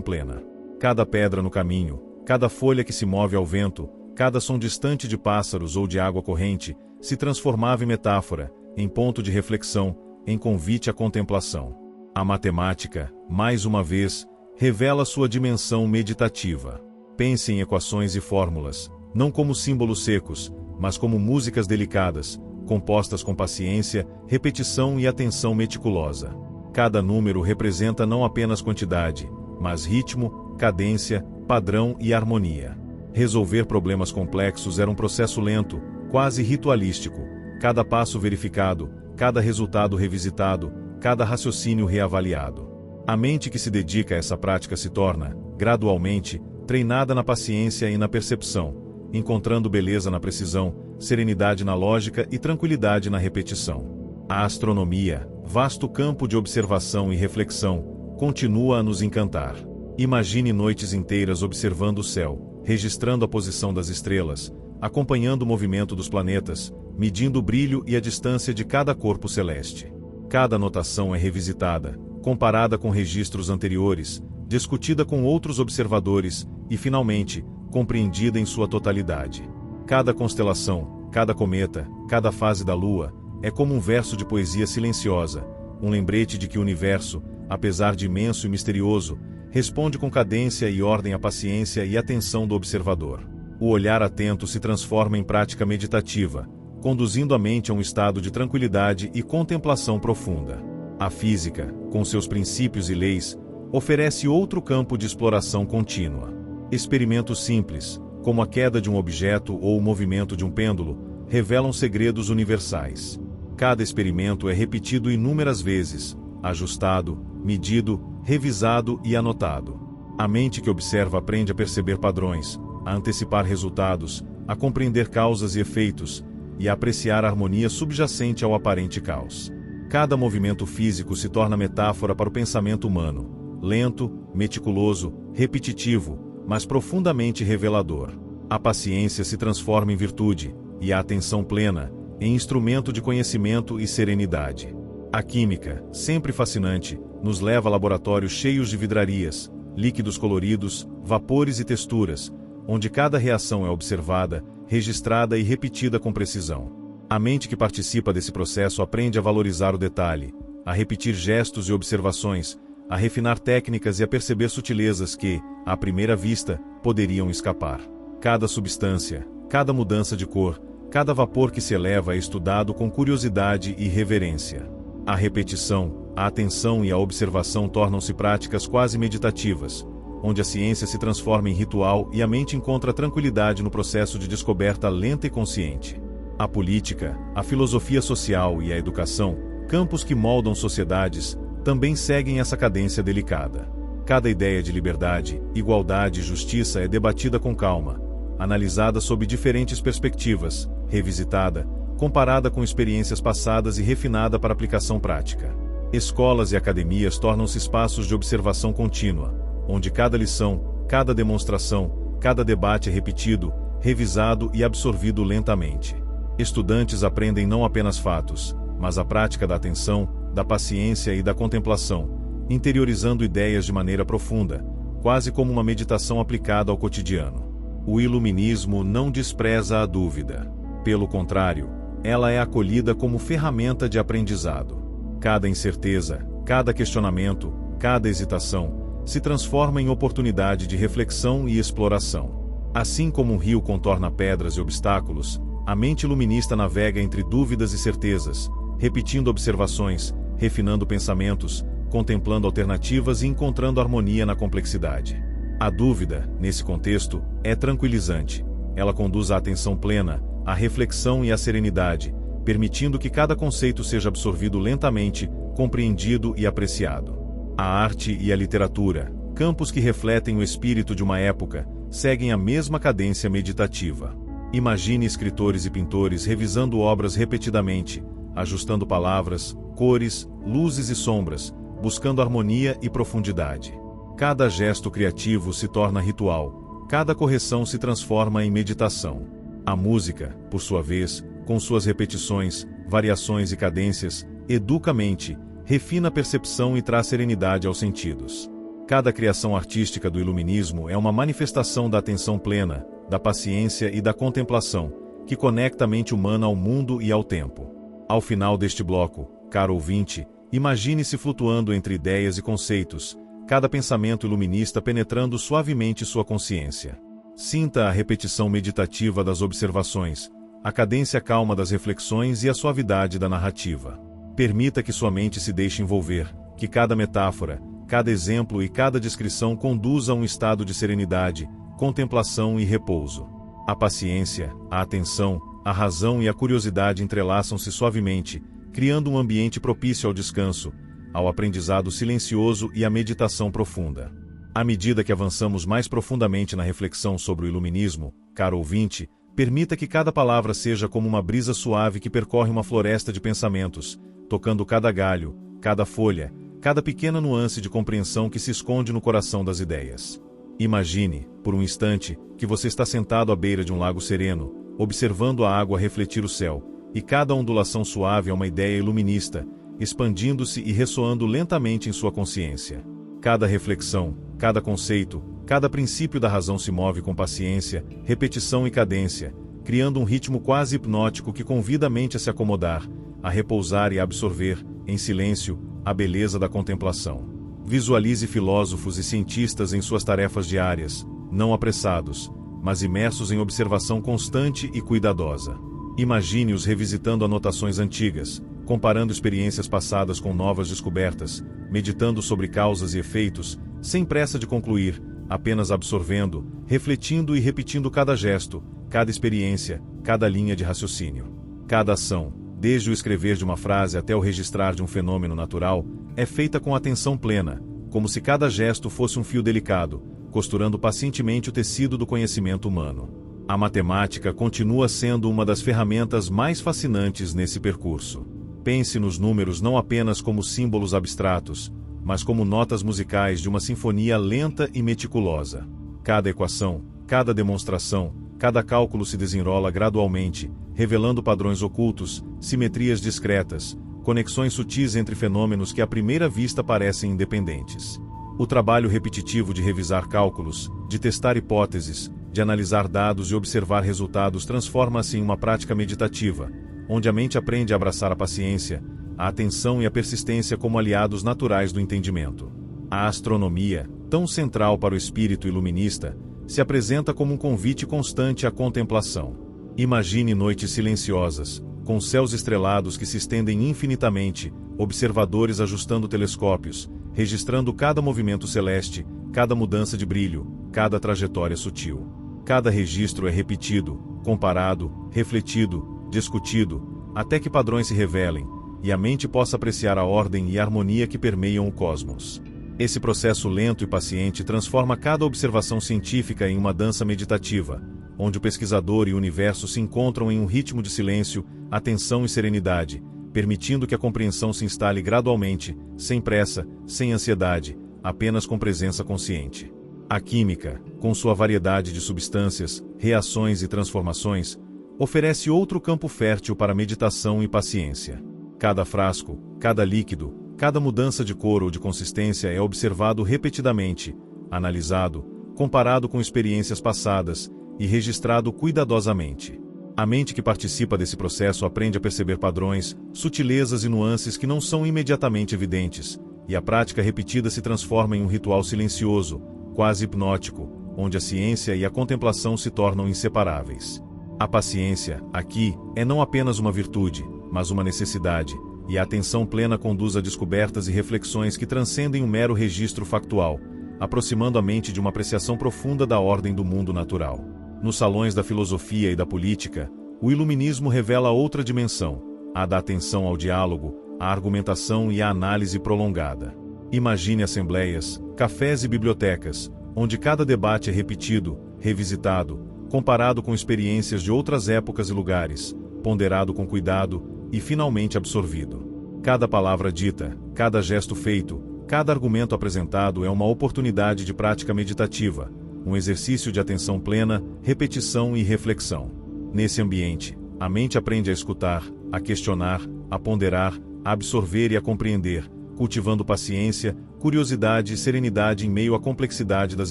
S1: plena. Cada pedra no caminho, cada folha que se move ao vento, cada som distante de pássaros ou de água corrente, se transformava em metáfora, em ponto de reflexão, em convite à contemplação. A matemática, mais uma vez, revela sua dimensão meditativa. Pense em equações e fórmulas, não como símbolos secos, mas como músicas delicadas, compostas com paciência, repetição e atenção meticulosa. Cada número representa não apenas quantidade, mas ritmo, cadência, padrão e harmonia. Resolver problemas complexos era um processo lento, quase ritualístico, cada passo verificado, cada resultado revisitado, cada raciocínio reavaliado. A mente que se dedica a essa prática se torna, gradualmente, treinada na paciência e na percepção, encontrando beleza na precisão, serenidade na lógica e tranquilidade na repetição. A astronomia, vasto campo de observação e reflexão, continua a nos encantar. Imagine noites inteiras observando o céu, registrando a posição das estrelas, acompanhando o movimento dos planetas, medindo o brilho e a distância de cada corpo celeste. Cada anotação é revisitada, comparada com registros anteriores, discutida com outros observadores e, finalmente, compreendida em sua totalidade. Cada constelação, cada cometa, cada fase da Lua, é como um verso de poesia silenciosa, um lembrete de que o universo, apesar de imenso e misterioso, responde com cadência e ordem à paciência e atenção do observador. O olhar atento se transforma em prática meditativa, conduzindo a mente a um estado de tranquilidade e contemplação profunda. A física, com seus princípios e leis, oferece outro campo de exploração contínua. Experimentos simples, como a queda de um objeto ou o movimento de um pêndulo, revelam segredos universais. Cada experimento é repetido inúmeras vezes, ajustado, medido, revisado e anotado. A mente que observa aprende a perceber padrões, a antecipar resultados, a compreender causas e efeitos, e a apreciar a harmonia subjacente ao aparente caos. Cada movimento físico se torna metáfora para o pensamento humano, lento, meticuloso, repetitivo, mas profundamente revelador. A paciência se transforma em virtude, e a atenção plena, em instrumento de conhecimento e serenidade. A química, sempre fascinante, nos leva a laboratórios cheios de vidrarias, líquidos coloridos, vapores e texturas, onde cada reação é observada, registrada e repetida com precisão. A mente que participa desse processo aprende a valorizar o detalhe, a repetir gestos e observações, a refinar técnicas e a perceber sutilezas que, à primeira vista, poderiam escapar. Cada substância, cada mudança de cor, cada vapor que se eleva é estudado com curiosidade e reverência. A repetição, a atenção e a observação tornam-se práticas quase meditativas, onde a ciência se transforma em ritual e a mente encontra tranquilidade no processo de descoberta lenta e consciente. A política, a filosofia social e a educação, campos que moldam sociedades, também seguem essa cadência delicada. Cada ideia de liberdade, igualdade e justiça é debatida com calma, analisada sob diferentes perspectivas, revisitada, comparada com experiências passadas e refinada para aplicação prática. Escolas e academias tornam-se espaços de observação contínua, onde cada lição, cada demonstração, cada debate é repetido, revisado e absorvido lentamente. Estudantes aprendem não apenas fatos, mas a prática da atenção, da paciência e da contemplação, interiorizando ideias de maneira profunda, quase como uma meditação aplicada ao cotidiano. O iluminismo não despreza a dúvida. Pelo contrário, ela é acolhida como ferramenta de aprendizado. Cada incerteza, cada questionamento, cada hesitação, se transforma em oportunidade de reflexão e exploração. Assim como um rio contorna pedras e obstáculos, a mente iluminista navega entre dúvidas e certezas, repetindo observações, refinando pensamentos, contemplando alternativas e encontrando harmonia na complexidade. A dúvida, nesse contexto, é tranquilizante. Ela conduz à atenção plena, à reflexão e à serenidade, permitindo que cada conceito seja absorvido lentamente, compreendido e apreciado. A arte e a literatura, campos que refletem o espírito de uma época, seguem a mesma cadência meditativa. Imagine escritores e pintores revisando obras repetidamente, ajustando palavras, cores, luzes e sombras, buscando harmonia e profundidade. Cada gesto criativo se torna ritual, cada correção se transforma em meditação. A música, por sua vez, com suas repetições, variações e cadências, educa a mente, refina a percepção e traz serenidade aos sentidos. Cada criação artística do iluminismo é uma manifestação da atenção plena, da paciência e da contemplação, que conecta a mente humana ao mundo e ao tempo. Ao final deste bloco, caro ouvinte, imagine-se flutuando entre ideias e conceitos, cada pensamento iluminista penetrando suavemente sua consciência. Sinta a repetição meditativa das observações, a cadência calma das reflexões e a suavidade da narrativa. Permita que sua mente se deixe envolver, que cada metáfora, cada exemplo e cada descrição conduza a um estado de serenidade, contemplação e repouso. A paciência, a atenção, a razão e a curiosidade entrelaçam-se suavemente, criando um ambiente propício ao descanso, ao aprendizado silencioso e à meditação profunda. À medida que avançamos mais profundamente na reflexão sobre o iluminismo, caro ouvinte, permita que cada palavra seja como uma brisa suave que percorre uma floresta de pensamentos, tocando cada galho, cada folha, cada pequena nuance de compreensão que se esconde no coração das ideias. Imagine, por um instante, que você está sentado à beira de um lago sereno, observando a água refletir o céu, e cada ondulação suave é uma ideia iluminista, expandindo-se e ressoando lentamente em sua consciência. Cada reflexão, cada conceito, cada princípio da razão se move com paciência, repetição e cadência, criando um ritmo quase hipnótico que convida a mente a se acomodar, a repousar e a absorver, em silêncio, a beleza da contemplação. Visualize filósofos e cientistas em suas tarefas diárias, não apressados, mas imersos em observação constante e cuidadosa. Imagine-os revisitando anotações antigas, comparando experiências passadas com novas descobertas, meditando sobre causas e efeitos, sem pressa de concluir, apenas absorvendo, refletindo e repetindo cada gesto, cada experiência, cada linha de raciocínio. Cada ação, desde o escrever de uma frase até o registrar de um fenômeno natural, é feita com atenção plena, como se cada gesto fosse um fio delicado, costurando pacientemente o tecido do conhecimento humano. A matemática continua sendo uma das ferramentas mais fascinantes nesse percurso. Pense nos números não apenas como símbolos abstratos, mas como notas musicais de uma sinfonia lenta e meticulosa. Cada equação, cada demonstração, cada cálculo se desenrola gradualmente, revelando padrões ocultos, simetrias discretas, conexões sutis entre fenômenos que à primeira vista parecem independentes. O trabalho repetitivo de revisar cálculos, de testar hipóteses, de analisar dados e observar resultados transforma-se em uma prática meditativa, onde a mente aprende a abraçar a paciência, a atenção e a persistência como aliados naturais do entendimento. A astronomia, tão central para o espírito iluminista, se apresenta como um convite constante à contemplação. Imagine noites silenciosas, com céus estrelados que se estendem infinitamente, observadores ajustando telescópios, registrando cada movimento celeste, cada mudança de brilho, cada trajetória sutil. Cada registro é repetido, comparado, refletido, discutido, até que padrões se revelem, e a mente possa apreciar a ordem e a harmonia que permeiam o cosmos. Esse processo lento e paciente transforma cada observação científica em uma dança meditativa, onde o pesquisador e o universo se encontram em um ritmo de silêncio, atenção e serenidade, permitindo que a compreensão se instale gradualmente, sem pressa, sem ansiedade, apenas com presença consciente. A química, com sua variedade de substâncias, reações e transformações, oferece outro campo fértil para meditação e paciência. Cada frasco, cada líquido, cada mudança de cor ou de consistência é observado repetidamente, analisado, comparado com experiências passadas e registrado cuidadosamente. A mente que participa desse processo aprende a perceber padrões, sutilezas e nuances que não são imediatamente evidentes, e a prática repetida se transforma em um ritual silencioso, quase hipnótico, onde a ciência e a contemplação se tornam inseparáveis. A paciência, aqui, é não apenas uma virtude, mas uma necessidade, e a atenção plena conduz a descobertas e reflexões que transcendem um mero registro factual, aproximando a mente de uma apreciação profunda da ordem do mundo natural. Nos salões da filosofia e da política, o iluminismo revela outra dimensão, a da atenção ao diálogo, à argumentação e à análise prolongada. Imagine assembleias, cafés e bibliotecas, onde cada debate é repetido, revisitado, comparado com experiências de outras épocas e lugares, ponderado com cuidado e finalmente absorvido. Cada palavra dita, cada gesto feito, cada argumento apresentado é uma oportunidade de prática meditativa, um exercício de atenção plena, repetição e reflexão. Nesse ambiente, a mente aprende a escutar, a questionar, a ponderar, a absorver e a compreender, cultivando paciência, curiosidade e serenidade em meio à complexidade das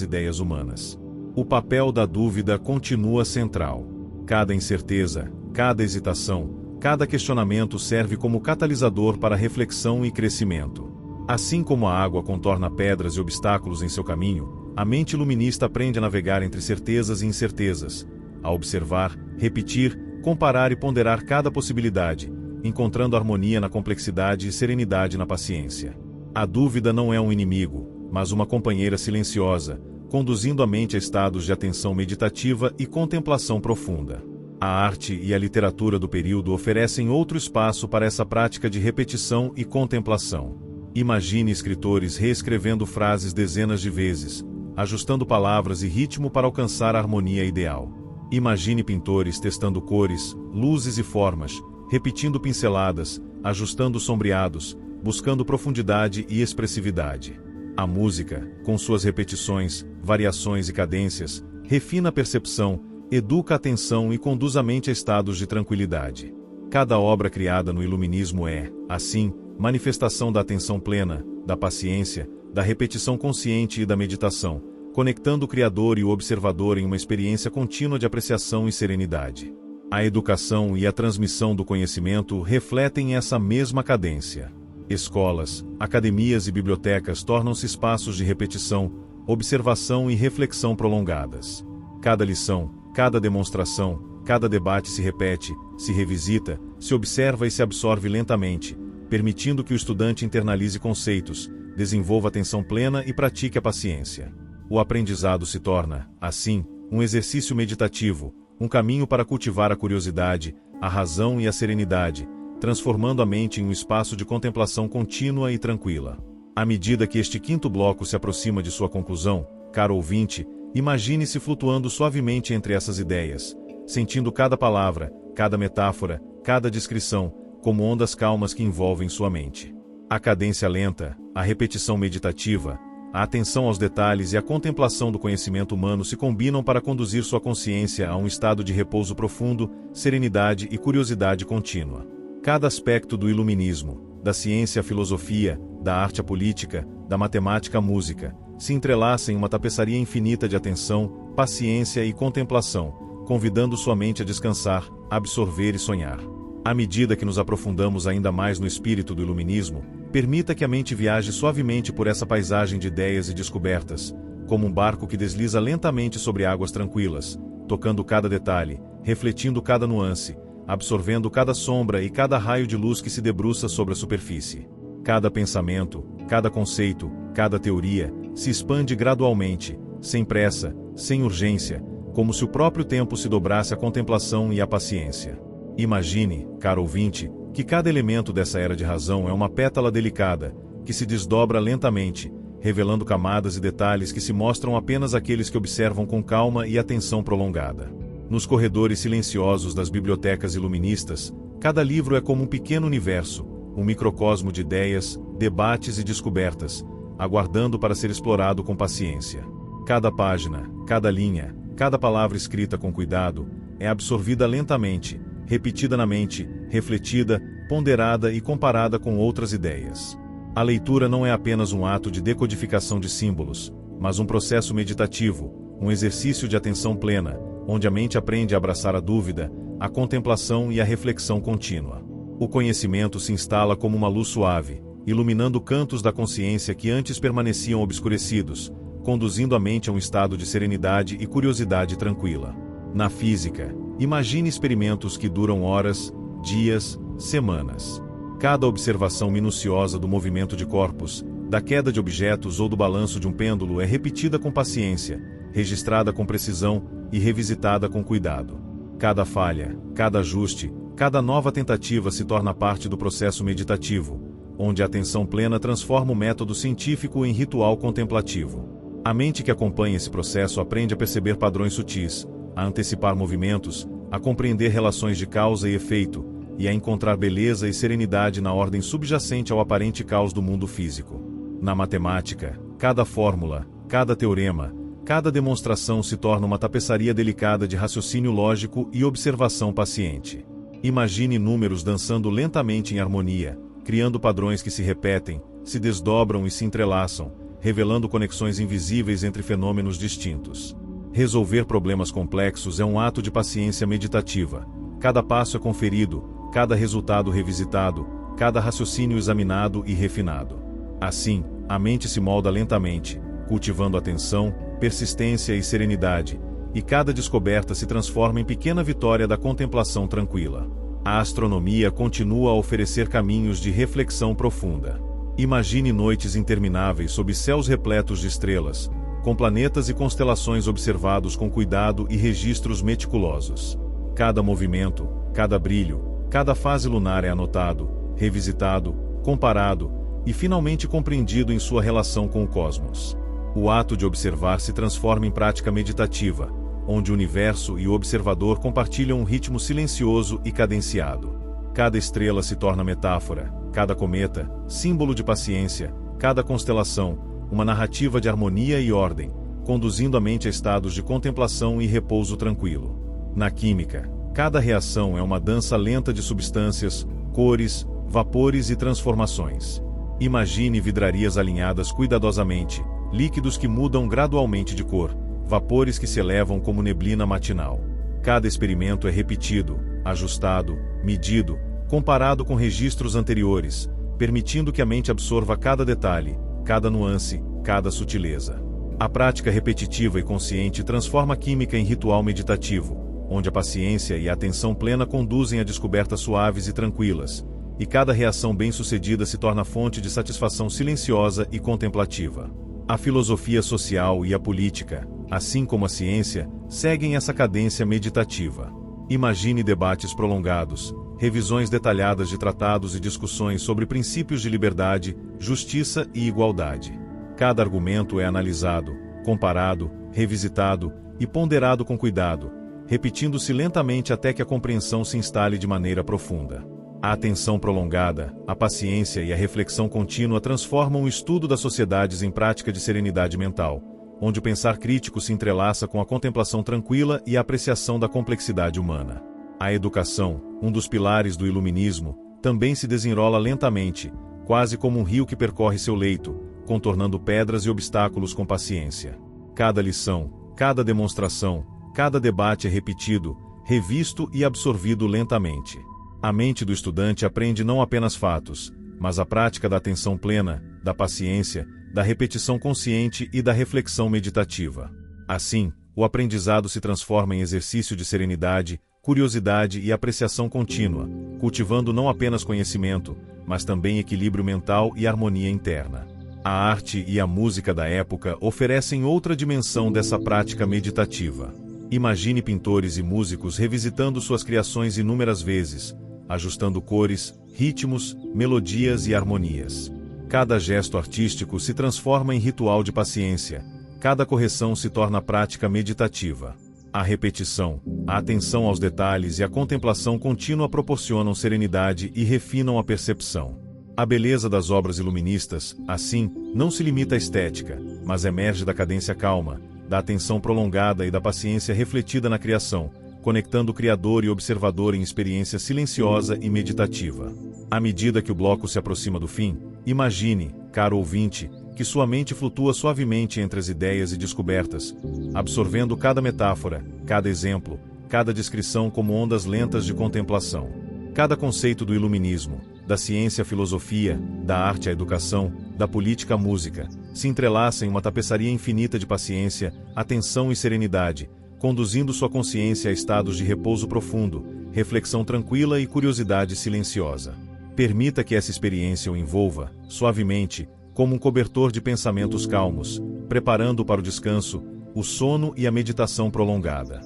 S1: ideias humanas. O papel da dúvida continua central. Cada incerteza, cada hesitação, cada questionamento serve como catalisador para reflexão e crescimento. Assim como a água contorna pedras e obstáculos em seu caminho, a mente iluminista aprende a navegar entre certezas e incertezas, a observar, repetir, comparar e ponderar cada possibilidade, encontrando harmonia na complexidade e serenidade na paciência. A dúvida não é um inimigo, mas uma companheira silenciosa, conduzindo a mente a estados de atenção meditativa e contemplação profunda. A arte e a literatura do período oferecem outro espaço para essa prática de repetição e contemplação. Imagine escritores reescrevendo frases dezenas de vezes, ajustando palavras e ritmo para alcançar a harmonia ideal. Imagine pintores testando cores, luzes e formas, repetindo pinceladas, ajustando sombreados, buscando profundidade e expressividade. A música, com suas repetições, variações e cadências, refina a percepção, educa a atenção e conduz a mente a estados de tranquilidade. Cada obra criada no iluminismo é, assim, manifestação da atenção plena, da paciência, da repetição consciente e da meditação, conectando o criador e o observador em uma experiência contínua de apreciação e serenidade. A educação e a transmissão do conhecimento refletem essa mesma cadência. Escolas, academias e bibliotecas tornam-se espaços de repetição, observação e reflexão prolongadas. Cada lição, cada demonstração, cada debate se repete, se revisita, se observa e se absorve lentamente, permitindo que o estudante internalize conceitos, desenvolva atenção plena e pratique a paciência. O aprendizado se torna, assim, um exercício meditativo, um caminho para cultivar a curiosidade, a razão e a serenidade, transformando a mente em um espaço de contemplação contínua e tranquila. À medida que este quinto bloco se aproxima de sua conclusão, caro ouvinte, imagine-se flutuando suavemente entre essas ideias, sentindo cada palavra, cada metáfora, cada descrição, como ondas calmas que envolvem sua mente. A cadência lenta, a repetição meditativa, a atenção aos detalhes e a contemplação do conhecimento humano se combinam para conduzir sua consciência a um estado de repouso profundo, serenidade e curiosidade contínua. Cada aspecto do iluminismo, da ciência à filosofia, da arte à política, da matemática à música, se entrelaça em uma tapeçaria infinita de atenção, paciência e contemplação, convidando sua mente a descansar, absorver e sonhar. À medida que nos aprofundamos ainda mais no espírito do iluminismo, permita que a mente viaje suavemente por essa paisagem de ideias e descobertas, como um barco que desliza lentamente sobre águas tranquilas, tocando cada detalhe, refletindo cada nuance, absorvendo cada sombra e cada raio de luz que se debruça sobre a superfície. Cada pensamento, cada conceito, cada teoria, se expande gradualmente, sem pressa, sem urgência, como se o próprio tempo se dobrasse à contemplação e à paciência. Imagine, caro ouvinte, que cada elemento dessa era de razão é uma pétala delicada, que se desdobra lentamente, revelando camadas e detalhes que se mostram apenas àqueles que observam com calma e atenção prolongada. Nos corredores silenciosos das bibliotecas iluministas, cada livro é como um pequeno universo, um microcosmo de ideias, debates e descobertas, aguardando para ser explorado com paciência. Cada página, cada linha, cada palavra escrita com cuidado, é absorvida lentamente, repetida na mente, refletida, ponderada e comparada com outras ideias. A leitura não é apenas um ato de decodificação de símbolos, mas um processo meditativo, um exercício de atenção plena, onde a mente aprende a abraçar a dúvida, a contemplação e a reflexão contínua. O conhecimento se instala como uma luz suave, iluminando cantos da consciência que antes permaneciam obscurecidos, conduzindo a mente a um estado de serenidade e curiosidade tranquila. Na física, imagine experimentos que duram horas, dias, semanas. Cada observação minuciosa do movimento de corpos, da queda de objetos ou do balanço de um pêndulo é repetida com paciência, registrada com precisão e revisitada com cuidado. Cada falha, cada ajuste, cada nova tentativa se torna parte do processo meditativo, onde a atenção plena transforma o método científico em ritual contemplativo. A mente que acompanha esse processo aprende a perceber padrões sutis, a antecipar movimentos, a compreender relações de causa e efeito, e a encontrar beleza e serenidade na ordem subjacente ao aparente caos do mundo físico. Na matemática, cada fórmula, cada teorema, cada demonstração se torna uma tapeçaria delicada de raciocínio lógico e observação paciente. Imagine números dançando lentamente em harmonia, criando padrões que se repetem, se desdobram e se entrelaçam, revelando conexões invisíveis entre fenômenos distintos. Resolver problemas complexos é um ato de paciência meditativa. Cada passo é conferido, cada resultado revisitado, cada raciocínio examinado e refinado. Assim, a mente se molda lentamente, cultivando atenção, persistência e serenidade, e cada descoberta se transforma em pequena vitória da contemplação tranquila. A astronomia continua a oferecer caminhos de reflexão profunda. Imagine noites intermináveis sob céus repletos de estrelas, com planetas e constelações observados com cuidado e registros meticulosos. Cada movimento, cada brilho, cada fase lunar é anotado, revisitado, comparado e finalmente compreendido em sua relação com o cosmos. O ato de observar se transforma em prática meditativa, onde o universo e o observador compartilham um ritmo silencioso e cadenciado. Cada estrela se torna metáfora, cada cometa, símbolo de paciência, cada constelação, uma narrativa de harmonia e ordem, conduzindo a mente a estados de contemplação e repouso tranquilo. Na química, cada reação é uma dança lenta de substâncias, cores, vapores e transformações. Imagine vidrarias alinhadas cuidadosamente, líquidos que mudam gradualmente de cor, vapores que se elevam como neblina matinal. Cada experimento é repetido, ajustado, medido, comparado com registros anteriores, permitindo que a mente absorva cada detalhe, cada nuance, cada sutileza. A prática repetitiva e consciente transforma a química em ritual meditativo, onde a paciência e a atenção plena conduzem a descobertas suaves e tranquilas, e cada reação bem-sucedida se torna fonte de satisfação silenciosa e contemplativa. A filosofia social e a política, assim como a ciência, seguem essa cadência meditativa. Imagine debates prolongados, revisões detalhadas de tratados e discussões sobre princípios de liberdade, justiça e igualdade. Cada argumento é analisado, comparado, revisitado e ponderado com cuidado, repetindo-se lentamente até que a compreensão se instale de maneira profunda. A atenção prolongada, a paciência e a reflexão contínua transformam o estudo das sociedades em prática de serenidade mental, onde o pensar crítico se entrelaça com a contemplação tranquila e a apreciação da complexidade humana. A educação, um dos pilares do iluminismo, também se desenrola lentamente, quase como um rio que percorre seu leito, contornando pedras e obstáculos com paciência. Cada lição, cada demonstração, cada debate é repetido, revisto e absorvido lentamente. A mente do estudante aprende não apenas fatos, mas a prática da atenção plena, da paciência, da repetição consciente e da reflexão meditativa. Assim, o aprendizado se transforma em exercício de serenidade, curiosidade e apreciação contínua, cultivando não apenas conhecimento, mas também equilíbrio mental e harmonia interna. A arte e a música da época oferecem outra dimensão dessa prática meditativa. Imagine pintores e músicos revisitando suas criações inúmeras vezes, ajustando cores, ritmos, melodias e harmonias. Cada gesto artístico se transforma em ritual de paciência, cada correção se torna prática meditativa. A repetição, a atenção aos detalhes e a contemplação contínua proporcionam serenidade e refinam a percepção. A beleza das obras iluministas, assim, não se limita à estética, mas emerge da cadência calma, da atenção prolongada e da paciência refletida na criação, conectando o criador e observador em experiência silenciosa e meditativa. À medida que o bloco se aproxima do fim, imagine, caro ouvinte, que sua mente flutua suavemente entre as ideias e descobertas, absorvendo cada metáfora, cada exemplo, cada descrição como ondas lentas de contemplação. Cada conceito do iluminismo, da ciência à filosofia, da arte à educação, da política à música, se entrelaça em uma tapeçaria infinita de paciência, atenção e serenidade, conduzindo sua consciência a estados de repouso profundo, reflexão tranquila e curiosidade silenciosa. Permita que essa experiência o envolva, suavemente, como um cobertor de pensamentos calmos, preparando-o para o descanso, o sono e a meditação prolongada.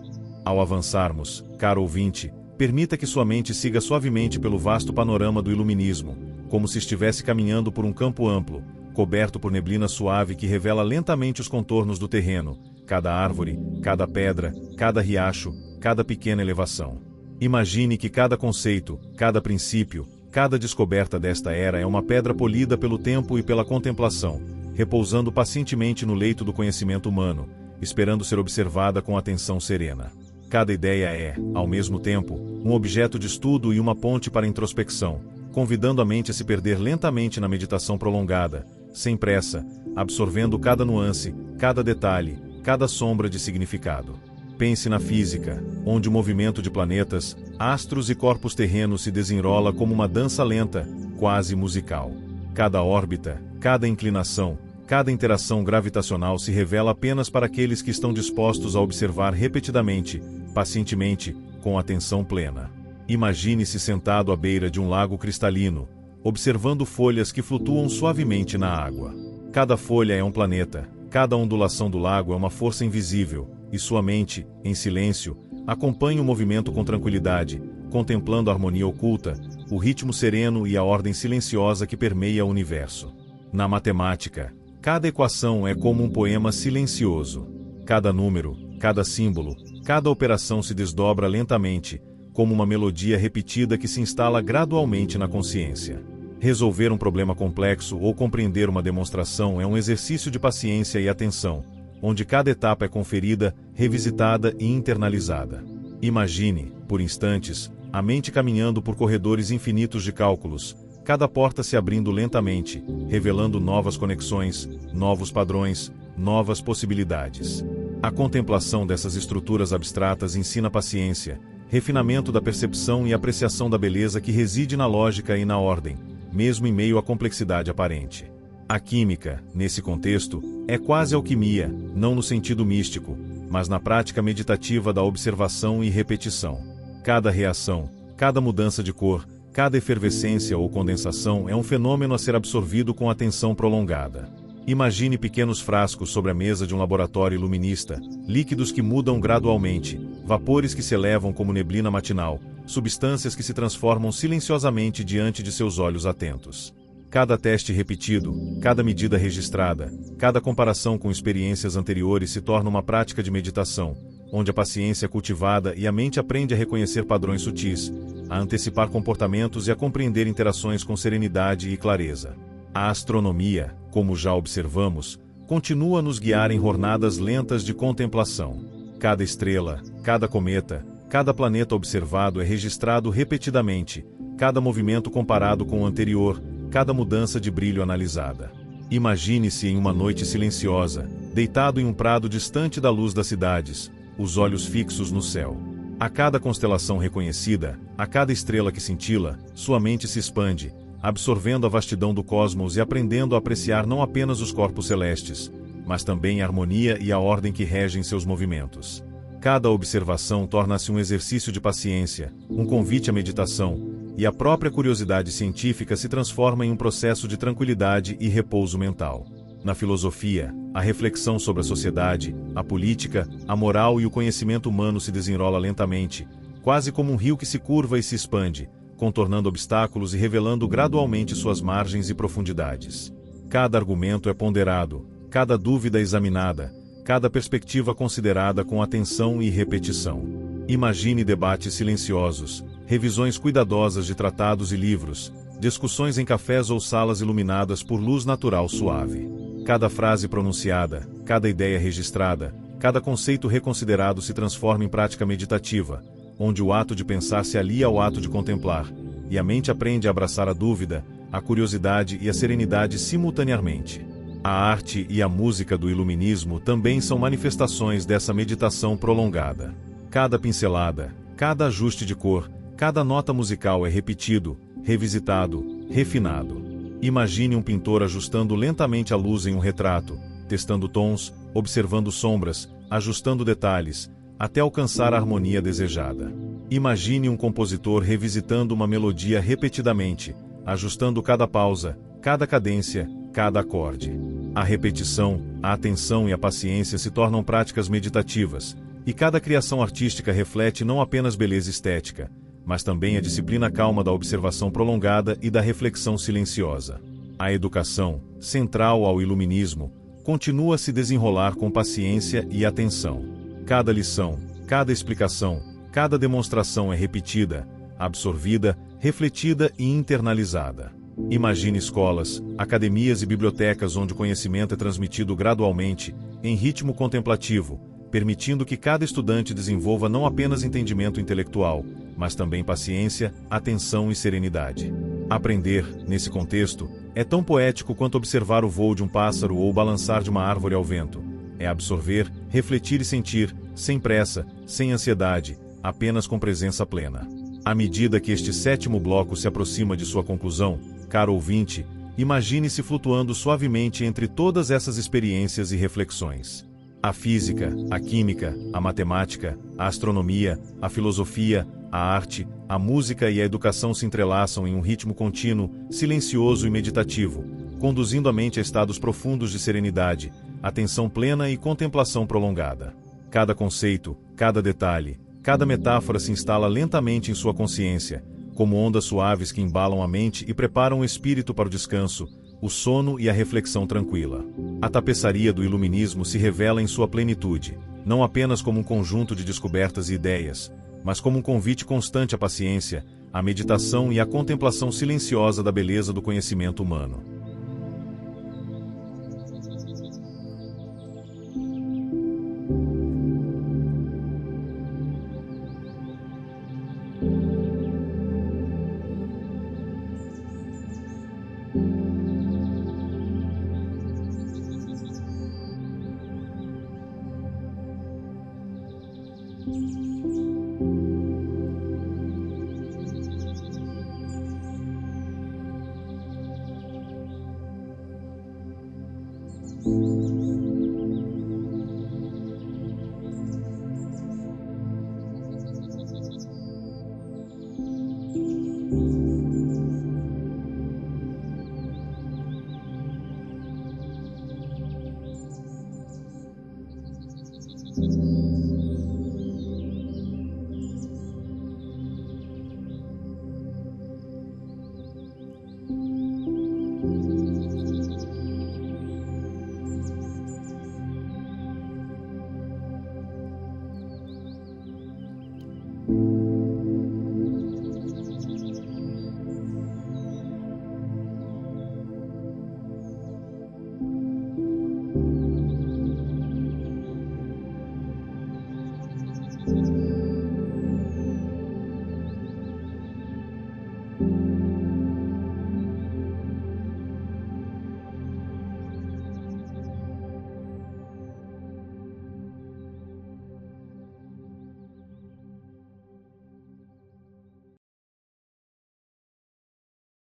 S1: Ao avançarmos, caro ouvinte, permita que sua mente siga suavemente pelo vasto panorama do iluminismo, como se estivesse caminhando por um campo amplo, coberto por neblina suave que revela lentamente os contornos do terreno, cada árvore, cada pedra, cada riacho, cada pequena elevação. Imagine que cada conceito, cada princípio, cada descoberta desta era é uma pedra polida pelo tempo e pela contemplação, repousando pacientemente no leito do conhecimento humano, esperando ser observada com atenção serena. Cada ideia é, ao mesmo tempo, um objeto de estudo e uma ponte para a introspecção, convidando a mente a se perder lentamente na meditação prolongada, sem pressa, absorvendo cada nuance, cada detalhe, cada sombra de significado. Pense na física, onde o movimento de planetas, astros e corpos terrenos se desenrola como uma dança lenta, quase musical. Cada órbita, cada inclinação, cada interação gravitacional se revela apenas para aqueles que estão dispostos a observar repetidamente, pacientemente, com atenção plena. Imagine-se sentado à beira de um lago cristalino, observando folhas que flutuam suavemente na água. Cada folha é um planeta, cada ondulação do lago é uma força invisível, e sua mente, em silêncio, acompanha o movimento com tranquilidade, contemplando a harmonia oculta, o ritmo sereno e a ordem silenciosa que permeia o universo. Na matemática, cada equação é como um poema silencioso. Cada número, cada símbolo, cada operação se desdobra lentamente, como uma melodia repetida que se instala gradualmente na consciência. Resolver um problema complexo ou compreender uma demonstração é um exercício de paciência e atenção, onde cada etapa é conferida, revisitada e internalizada. Imagine, por instantes, a mente caminhando por corredores infinitos de cálculos, cada porta se abrindo lentamente, revelando novas conexões, novos padrões, novas possibilidades. A contemplação dessas estruturas abstratas ensina paciência, refinamento da percepção e apreciação da beleza que reside na lógica e na ordem, mesmo em meio à complexidade aparente. A química, nesse contexto, é quase alquimia, não no sentido místico, mas na prática meditativa da observação e repetição. Cada reação, cada mudança de cor, cada efervescência ou condensação é um fenômeno a ser absorvido com atenção prolongada. Imagine pequenos frascos sobre a mesa de um laboratório iluminista, líquidos que mudam gradualmente, vapores que se elevam como neblina matinal, substâncias que se transformam silenciosamente diante de seus olhos atentos. Cada teste repetido, cada medida registrada, cada comparação com experiências anteriores se torna uma prática de meditação, onde a paciência é cultivada e a mente aprende a reconhecer padrões sutis, a antecipar comportamentos e a compreender interações com serenidade e clareza. A astronomia, como já observamos, continua a nos guiar em jornadas lentas de contemplação. Cada estrela, cada cometa, cada planeta observado é registrado repetidamente, cada movimento comparado com o anterior, cada mudança de brilho analisada. Imagine-se em uma noite silenciosa, deitado em um prado distante da luz das cidades, os olhos fixos no céu. A cada constelação reconhecida, a cada estrela que cintila, sua mente se expande, absorvendo a vastidão do cosmos e aprendendo a apreciar não apenas os corpos celestes, mas também a harmonia e a ordem que regem seus movimentos. Cada observação torna-se um exercício de paciência, um convite à meditação, e a própria curiosidade científica se transforma em um processo de tranquilidade e repouso mental. Na filosofia, a reflexão sobre a sociedade, a política, a moral e o conhecimento humano se desenrola lentamente, quase como um rio que se curva e se expande, contornando obstáculos e revelando gradualmente suas margens e profundidades. Cada argumento é ponderado, cada dúvida examinada, cada perspectiva considerada com atenção e repetição. Imagine debates silenciosos, revisões cuidadosas de tratados e livros, discussões em cafés ou salas iluminadas por luz natural suave. Cada frase pronunciada, cada ideia registrada, cada conceito reconsiderado se transforma em prática meditativa, onde o ato de pensar se alia ao ato de contemplar, e a mente aprende a abraçar a dúvida, a curiosidade e a serenidade simultaneamente. A arte e a música do iluminismo também são manifestações dessa meditação prolongada. Cada pincelada, cada ajuste de cor, cada nota musical é repetido, revisitado, refinado. Imagine um pintor ajustando lentamente a luz em um retrato, testando tons, observando sombras, ajustando detalhes, até alcançar a harmonia desejada. Imagine um compositor revisitando uma melodia repetidamente, ajustando cada pausa, cada cadência, cada acorde. A repetição, a atenção e a paciência se tornam práticas meditativas, e cada criação artística reflete não apenas beleza estética, mas também a disciplina calma da observação prolongada e da reflexão silenciosa. A educação, central ao iluminismo, continua a se desenrolar com paciência e atenção. Cada lição, cada explicação, cada demonstração é repetida, absorvida, refletida e internalizada. Imagine escolas, academias e bibliotecas onde o conhecimento é transmitido gradualmente, em ritmo contemplativo, permitindo que cada estudante desenvolva não apenas entendimento intelectual, mas também paciência, atenção e serenidade. Aprender, nesse contexto, é tão poético quanto observar o voo de um pássaro ou o balançar de uma árvore ao vento. É absorver, refletir e sentir, sem pressa, sem ansiedade, apenas com presença plena. À medida que este sétimo bloco se aproxima de sua conclusão, caro ouvinte, imagine-se flutuando suavemente entre todas essas experiências e reflexões. A física, a química, a matemática, a astronomia, a filosofia, a arte, a música e a educação se entrelaçam em um ritmo contínuo, silencioso e meditativo, conduzindo a mente a estados profundos de serenidade, atenção plena e contemplação prolongada. Cada conceito, cada detalhe, cada metáfora se instala lentamente em sua consciência, como ondas suaves que embalam a mente e preparam o espírito para o descanso, o sono e a reflexão tranquila. A tapeçaria do iluminismo se revela em sua plenitude, não apenas como um conjunto de descobertas e ideias, mas como um convite constante à paciência, à meditação e à contemplação silenciosa da beleza do conhecimento humano.